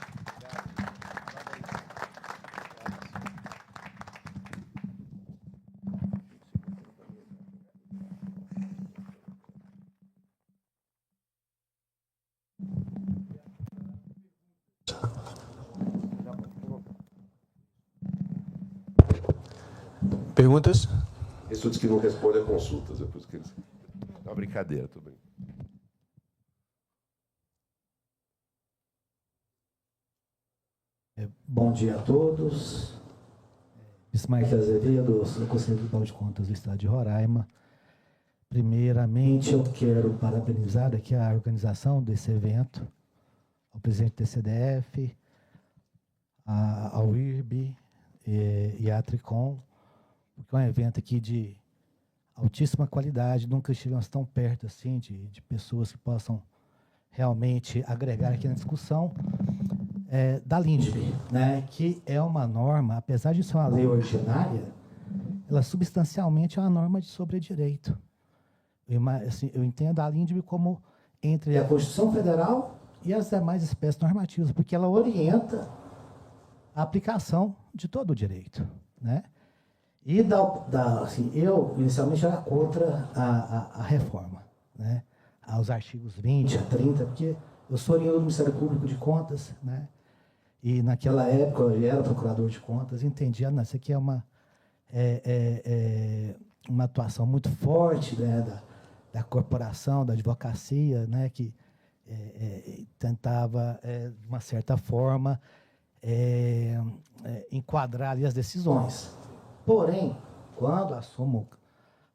Perguntas? Estudos que não respondem a consultas, depois que eles... É uma brincadeira, estou brincando. Bom dia a todos. Bismarck Azevedo, sou do Conselho Tribunal de Contas do Estado de Roraima. Primeiramente, eu quero parabenizar aqui a organização desse evento, ao presidente do CDF, ao IRB e à Tricom, porque é um evento aqui de altíssima qualidade, nunca estivemos tão perto assim de pessoas que possam realmente agregar aqui na discussão da LINDB, né, que é uma norma, apesar de ser uma lei ordinária, ela substancialmente é uma norma de sobredireito. Eu entendo a LINDB como entre a Constituição Federal e as demais espécies normativas, porque ela orienta a aplicação de todo o direito, né? E assim, eu, inicialmente, era contra a reforma, né? Aos artigos 20 a 30, porque eu sou oriundo do Ministério Público de Contas, né? E, naquela época, eu era procurador de contas, entendia, isso aqui é uma atuação muito forte, né, da corporação, da advocacia, né, que tentava, de uma certa forma, enquadrar ali as decisões. Porém, quando assumo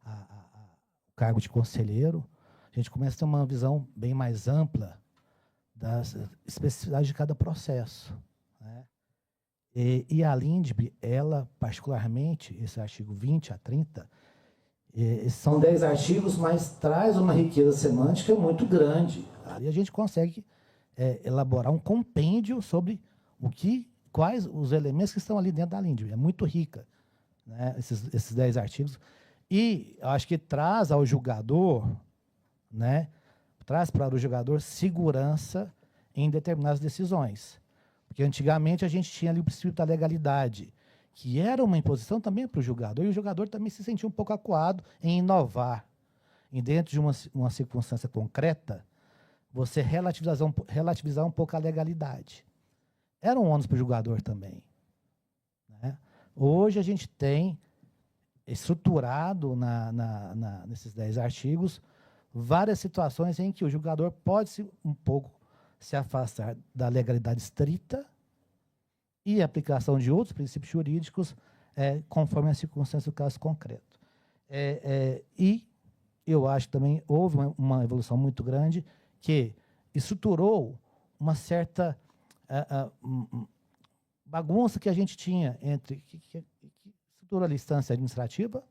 o cargo de conselheiro, a gente começa a ter uma visão bem mais ampla das especificidades de cada processo, né? E a LINDB, ela, particularmente, esse artigo 20 a 30, são 10 artigos, mas traz uma riqueza semântica muito grande. Aí a gente consegue elaborar um compêndio sobre quais os elementos que estão ali dentro da LINDB. É muito rica, né, esses 10 artigos. E acho que traz ao julgador, né, traz para o julgador segurança em determinadas decisões. Porque antigamente a gente tinha ali o princípio da legalidade, que era uma imposição também para o julgador, e o julgador também se sentia um pouco acuado em inovar. E dentro de uma circunstância concreta, você relativizar um pouco a legalidade. Era um ônus para o julgador também, né? Hoje a gente tem estruturado nesses 10 artigos várias situações em que o julgador pode um pouco se afastar da legalidade estrita e a aplicação de outros princípios jurídicos conforme a circunstância do caso concreto. E eu acho que também houve uma evolução muito grande que estruturou uma certa bagunça que a gente tinha entre que estrutura a instância administrativa,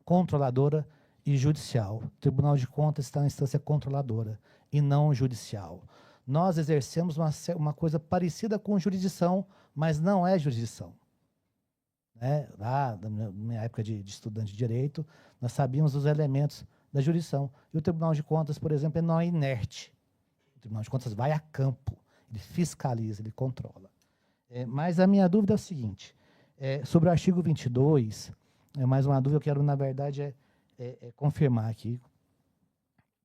controladora e judicial. O Tribunal de Contas está na instância controladora e não judicial. Nós exercemos uma coisa parecida com jurisdição, mas não é jurisdição. Lá, na minha época de estudante de direito, nós sabíamos os elementos da jurisdição. E o Tribunal de Contas, por exemplo, ele não é inerte. O Tribunal de Contas vai a campo, ele fiscaliza, ele controla. Mas a minha dúvida é o seguinte, sobre o artigo 22, mais uma dúvida que eu quero, na verdade, confirmar aqui,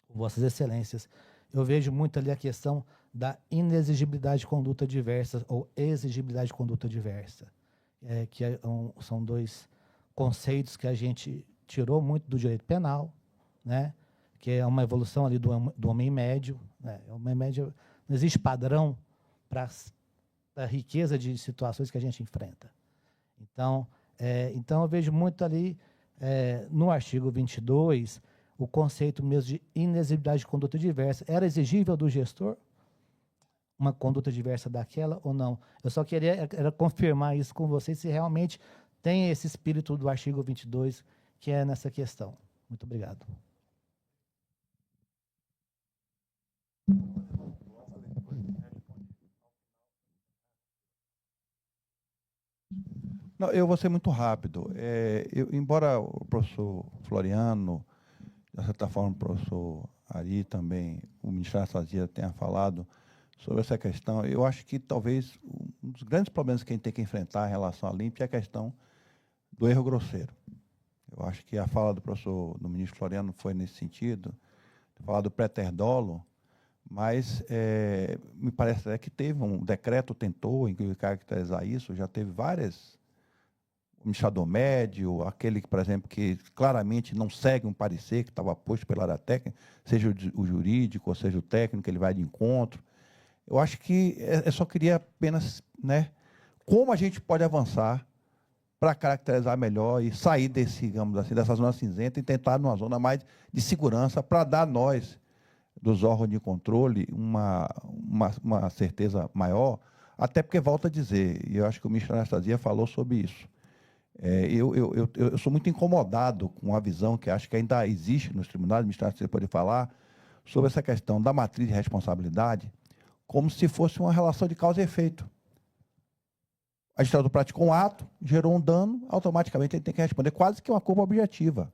Vossas Excelências. Eu vejo muito ali a questão da inexigibilidade de conduta diversa ou exigibilidade de conduta diversa, são 2 conceitos que a gente tirou muito do direito penal, né? Que é uma evolução ali do homem médio. Né? O homem médio, não existe padrão para a riqueza de situações que a gente enfrenta. Então eu vejo muito ali, no artigo 22, o conceito mesmo de inexigibilidade de conduta diversa. Era exigível do gestor uma conduta diversa daquela ou não? Eu só queria confirmar isso com vocês, se realmente tem esse espírito do artigo 22, que é nessa questão. Muito obrigado. Não, eu vou ser muito rápido. Embora o professor Floriano, de certa forma o professor Ari também, o ministro Anastasia tenha falado sobre essa questão, eu acho que talvez um dos grandes problemas que a gente tem que enfrentar em relação à LIMP é a questão do erro grosseiro. Eu acho que a fala do ministro Floriano foi nesse sentido, falar do préter-dolo, mas me parece que teve um decreto, tentou caracterizar isso, já teve várias, o administrador médio, aquele, por exemplo, que claramente não segue um parecer que estava posto pela área técnica, seja o jurídico, ou seja o técnico, ele vai de encontro. Eu acho que eu só queria apenas, como a gente pode avançar para caracterizar melhor e sair digamos assim, dessa zona cinzenta e tentar numa zona mais de segurança para dar a nós, dos órgãos de controle, uma certeza maior, até porque, volto a dizer, e eu acho que o ministro Anastasia falou sobre isso, eu sou muito incomodado com a visão que acho que ainda existe nos tribunais, o ministro Anastasia pode falar, sobre essa questão da matriz de responsabilidade, como se fosse uma relação de causa e efeito. A administrador praticou um ato, gerou um dano, automaticamente ele tem que responder quase que uma culpa objetiva.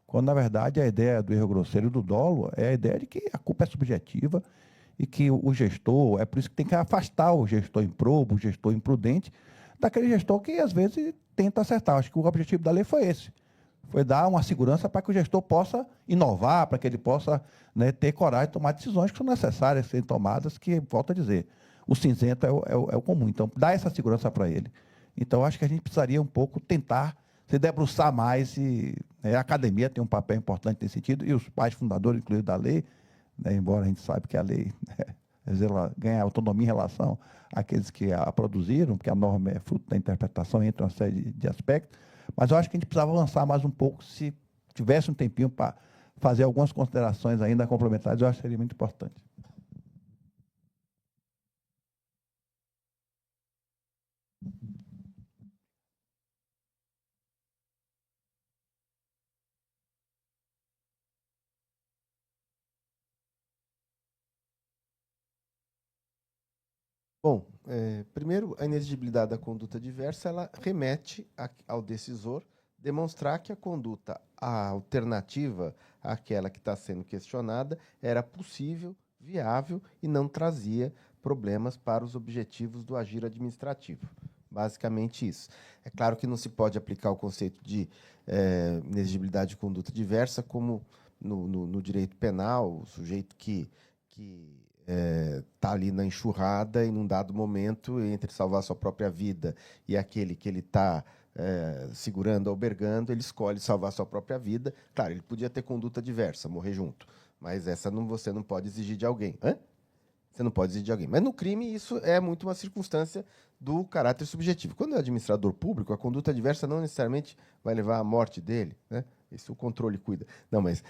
Quando, na verdade, a ideia do erro grosseiro e do dolo é a ideia de que a culpa é subjetiva e que o gestor, é por isso que tem que afastar o gestor improbo, o gestor imprudente, daquele gestor que, às vezes, tenta acertar. Acho que o objetivo da lei foi esse. Foi dar uma segurança para que o gestor possa inovar, para que ele possa ter coragem de tomar decisões que são necessárias serem tomadas, que, volto a dizer, o cinzento é o comum. Então, dá essa segurança para ele. Então, acho que a gente precisaria um pouco tentar se debruçar mais e a academia tem um papel importante nesse sentido e os pais fundadores, inclusive, da lei, embora a gente saiba que a lei ela ganha autonomia em relação àqueles que a produziram, porque a norma é fruto da interpretação entre uma série de aspectos, mas eu acho que a gente precisava avançar mais um pouco, se tivesse um tempinho para fazer algumas considerações ainda complementares, eu acho que seria muito importante. Bom, primeiro, a inexigibilidade da conduta diversa, ela remete ao decisor demonstrar que a conduta a alternativa àquela que está sendo questionada era possível, viável e não trazia problemas para os objetivos do agir administrativo. Basicamente isso. É claro que não se pode aplicar o conceito de inexigibilidade de conduta diversa como no direito penal, o sujeito que está ali na enxurrada e num dado momento, entre salvar sua própria vida e aquele que ele está segurando, albergando, ele escolhe salvar sua própria vida. Claro, ele podia ter conduta diversa, morrer junto, mas essa você não pode exigir de alguém. Hã? Você não pode exigir de alguém. Mas no crime, isso é muito uma circunstância do caráter subjetivo. Quando é administrador público, a conduta diversa não necessariamente vai levar à morte dele, né? Isso o controle cuida. Não, mas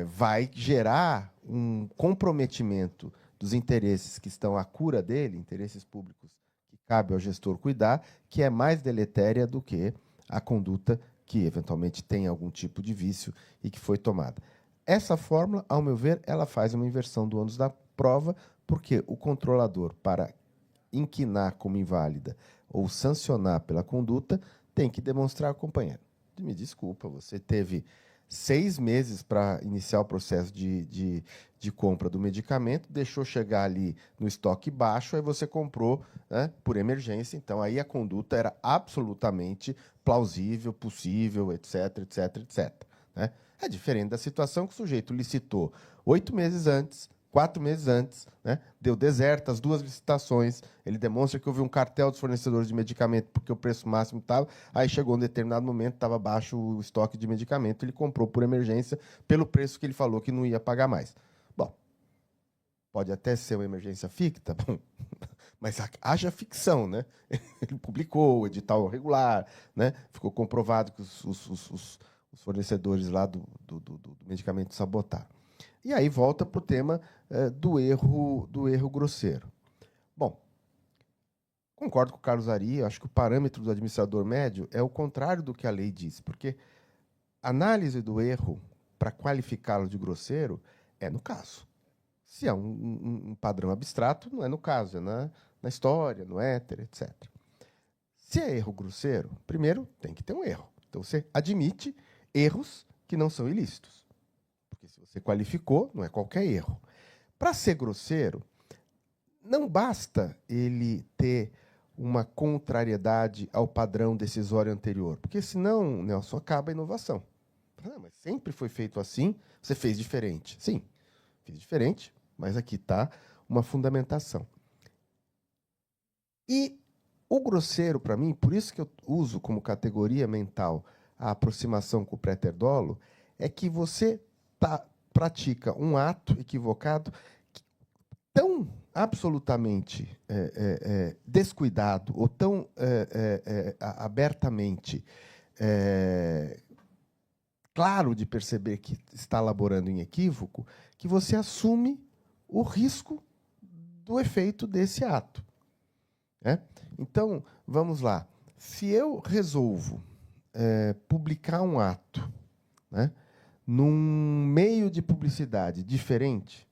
vai gerar um comprometimento dos interesses que estão à cura dele, interesses públicos que cabe ao gestor cuidar, que é mais deletéria do que a conduta que eventualmente tem algum tipo de vício e que foi tomada. Essa fórmula, ao meu ver, ela faz uma inversão do ônus da prova, porque o controlador, para inquinar como inválida ou sancionar pela conduta, tem que demonstrar, companheiro, me desculpa, você teve 6 meses para iniciar o processo de compra do medicamento, deixou chegar ali no estoque baixo, aí você comprou, né, por emergência, então aí a conduta era absolutamente plausível, possível, etc, etc, etc. Né? É diferente da situação que o sujeito licitou 8 meses antes, 4 meses antes, né? Deu deserto, as 2 licitações, ele demonstra que houve um cartel dos fornecedores de medicamento porque o preço máximo estava, aí chegou um determinado momento, estava baixo o estoque de medicamento, ele comprou por emergência pelo preço que ele falou que não ia pagar mais. Bom, pode até ser uma emergência ficta, bom, mas haja ficção, né? Ele publicou o edital regular, né? Ficou comprovado que os fornecedores lá do medicamento sabotaram. E aí volta para o tema do erro grosseiro. Bom, concordo com o Carlos Ari, acho que o parâmetro do administrador médio é o contrário do que a lei diz, porque análise do erro para qualificá-lo de grosseiro é no caso. Se é um padrão abstrato, não é no caso, é na história, no éter, etc. Se é erro grosseiro, primeiro tem que ter um erro. Então você admite erros que não são ilícitos. Porque se você qualificou, não é qualquer erro. Para ser grosseiro, não basta ele ter uma contrariedade ao padrão decisório anterior, porque senão, Nelson, acaba a inovação. Ah, mas sempre foi feito assim, você fez diferente. Sim, fiz diferente, mas aqui está uma fundamentação. E o grosseiro, para mim, por isso que eu uso como categoria mental a aproximação com o préter-dolo, é que você pratica um ato equivocado tão absolutamente descuidado ou tão abertamente claro de perceber que está laborando em equívoco, que você assume o risco do efeito desse ato. Né? Então, vamos lá. Se eu resolvo publicar um ato, né, num meio de publicidade diferente,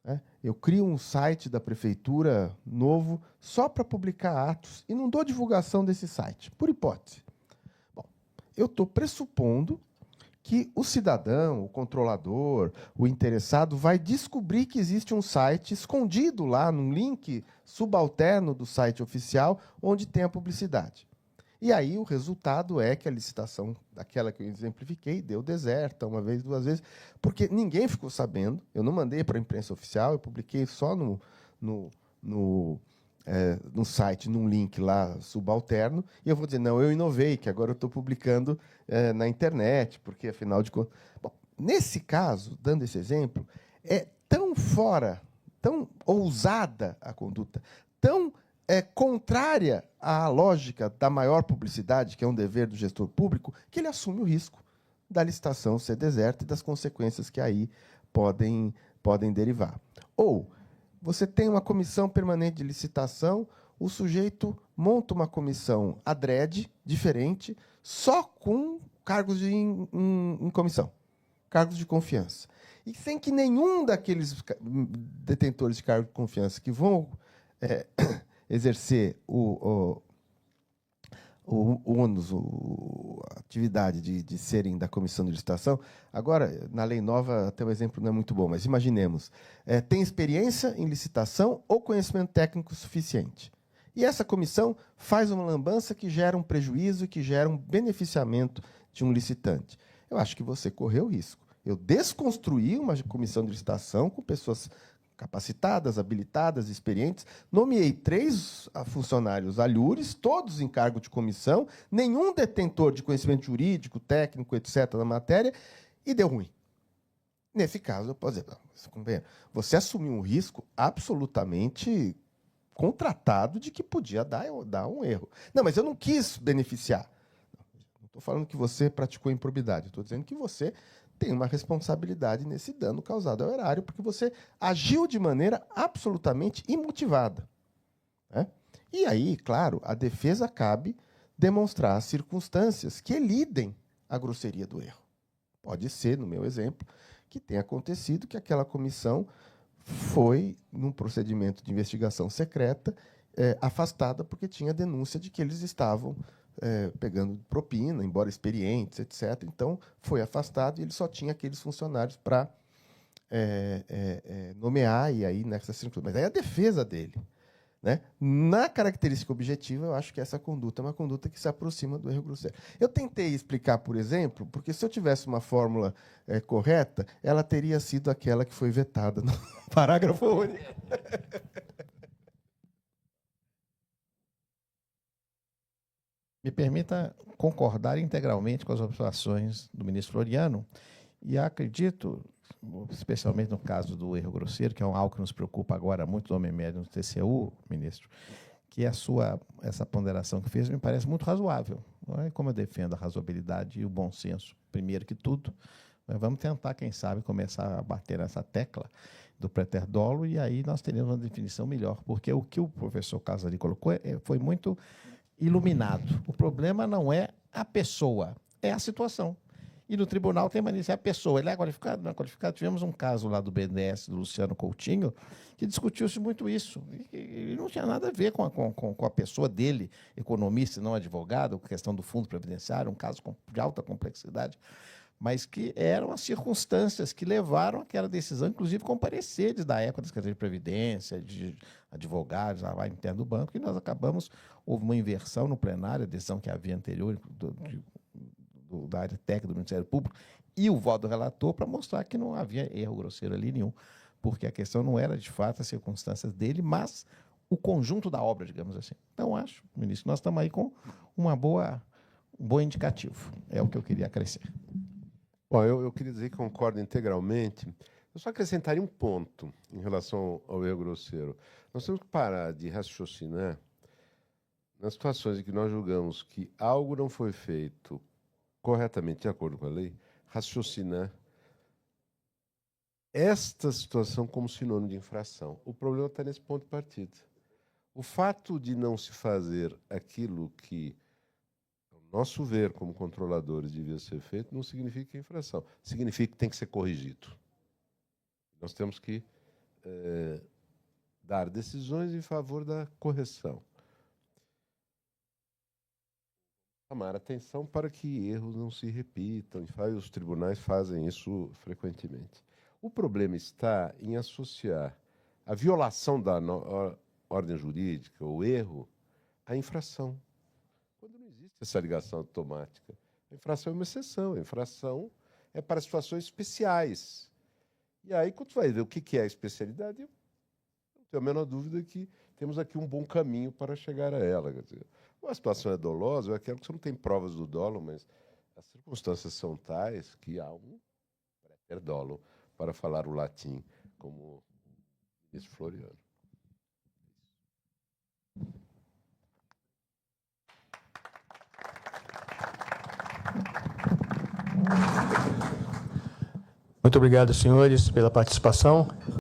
né, eu crio um site da prefeitura novo só para publicar atos e não dou divulgação desse site, por hipótese. Bom, eu estou pressupondo que o cidadão, o controlador, o interessado vai descobrir que existe um site escondido lá num link subalterno do site oficial onde tem a publicidade. E aí o resultado é que a licitação daquela que eu exemplifiquei deu deserta, uma vez, 2 vezes, porque ninguém ficou sabendo. Eu não mandei para a imprensa oficial, eu publiquei só no site, num link lá subalterno, e eu vou dizer, não, eu inovei, que agora eu estou publicando na internet, porque, afinal de contas... Bom, nesse caso, dando esse exemplo, é tão fora, tão ousada a conduta, tão contrária à lógica da maior publicidade, que é um dever do gestor público, que ele assume o risco da licitação ser deserta e das consequências que aí podem derivar. Ou você tem uma comissão permanente de licitação, o sujeito monta uma comissão adrede, diferente, só com cargos em comissão, cargos de confiança. E sem que nenhum daqueles detentores de cargo de confiança que vão exercer a atividade de serem da comissão de licitação. Agora, na lei nova, até o exemplo não é muito bom, mas imaginemos, tem experiência em licitação ou conhecimento técnico suficiente. E essa comissão faz uma lambança que gera um prejuízo e que gera um beneficiamento de um licitante. Eu acho que você correu risco. Eu desconstruí uma comissão de licitação com pessoas capacitadas, habilitadas, experientes. Nomeei 3 funcionários alhures, todos em cargo de comissão, nenhum detentor de conhecimento jurídico, técnico, etc., na matéria, e deu ruim. Nesse caso, eu posso dizer, você assumiu um risco absolutamente contratado de que podia dar um erro. Não, mas eu não quis beneficiar. Não estou falando que você praticou improbidade, estou dizendo que você tem uma responsabilidade nesse dano causado ao erário, porque você agiu de maneira absolutamente imotivada. Né? E aí, claro, a defesa cabe demonstrar as circunstâncias que elidem a grosseria do erro. Pode ser, no meu exemplo, que tenha acontecido que aquela comissão foi, num procedimento de investigação secreta, afastada porque tinha denúncia de que eles estavam pegando propina, embora experientes, etc. Então, foi afastado e ele só tinha aqueles funcionários para nomear, e aí nessa circunstância. Mas aí a defesa dele. Né? Na característica objetiva, eu acho que essa conduta é uma conduta que se aproxima do erro grosseiro. Eu tentei explicar, por exemplo, porque se eu tivesse uma fórmula correta, ela teria sido aquela que foi vetada no parágrafo único. Me permita concordar integralmente com as observações do ministro Floriano, e acredito, especialmente no caso do erro grosseiro, que é algo que nos preocupa agora muito no homem médio no TCU, ministro, que essa ponderação que fez me parece muito razoável. Não é? Como eu defendo a razoabilidade e o bom senso, primeiro que tudo, mas vamos tentar, quem sabe, começar a bater nessa tecla do preter dolo, e aí nós teremos uma definição melhor, porque o que o professor Casari colocou foi muito iluminado. O problema não é a pessoa, é a situação. E no tribunal tem mania de ser a pessoa. Ele é qualificado, não é qualificado. Tivemos um caso lá do BNDES, do Luciano Coutinho, que discutiu-se muito isso. E não tinha nada a ver com a pessoa dele, economista, não advogado, com a questão do fundo previdenciário, um caso de alta complexidade, mas que eram as circunstâncias que levaram àquela decisão, inclusive com pareceres da época da Secretaria de Previdência, de advogados, lá interno do banco, e nós acabamos, houve uma inversão no plenário, a decisão que havia anterior, da área técnica do Ministério Público, e o voto do relator para mostrar que não havia erro grosseiro ali nenhum, porque a questão não era, de fato, as circunstâncias dele, mas o conjunto da obra, digamos assim. Então, acho, ministro, nós estamos aí com um bom indicativo. É o que eu queria acrescentar. Bom, eu queria dizer que concordo integralmente. Eu só acrescentaria um ponto em relação ao erro grosseiro. Nós temos que parar de raciocinar nas situações em que nós julgamos que algo não foi feito corretamente de acordo com a lei, raciocinar esta situação como sinônimo de infração. O problema está nesse ponto de partida. O fato de não se fazer aquilo que, ao nosso ver, como controladores, devia ser feito, não significa infração. Significa que tem que ser corrigido. Nós temos que dar decisões em favor da correção. Chamar atenção para que erros não se repitam, e os tribunais fazem isso frequentemente. O problema está em associar a violação da ordem jurídica, o erro, à infração. Quando não existe essa ligação automática. A infração é uma exceção, a infração é para situações especiais. E aí, quando tu vai ver o que é a especialidade, eu não tenho a menor dúvida que temos aqui um bom caminho para chegar a ela. Quer dizer, uma situação é dolosa, é aquela que você não tem provas do dolo, mas as circunstâncias são tais que há um preter dolo, para falar o latim, como o ministro Floriano. Muito obrigado, senhores, pela participação.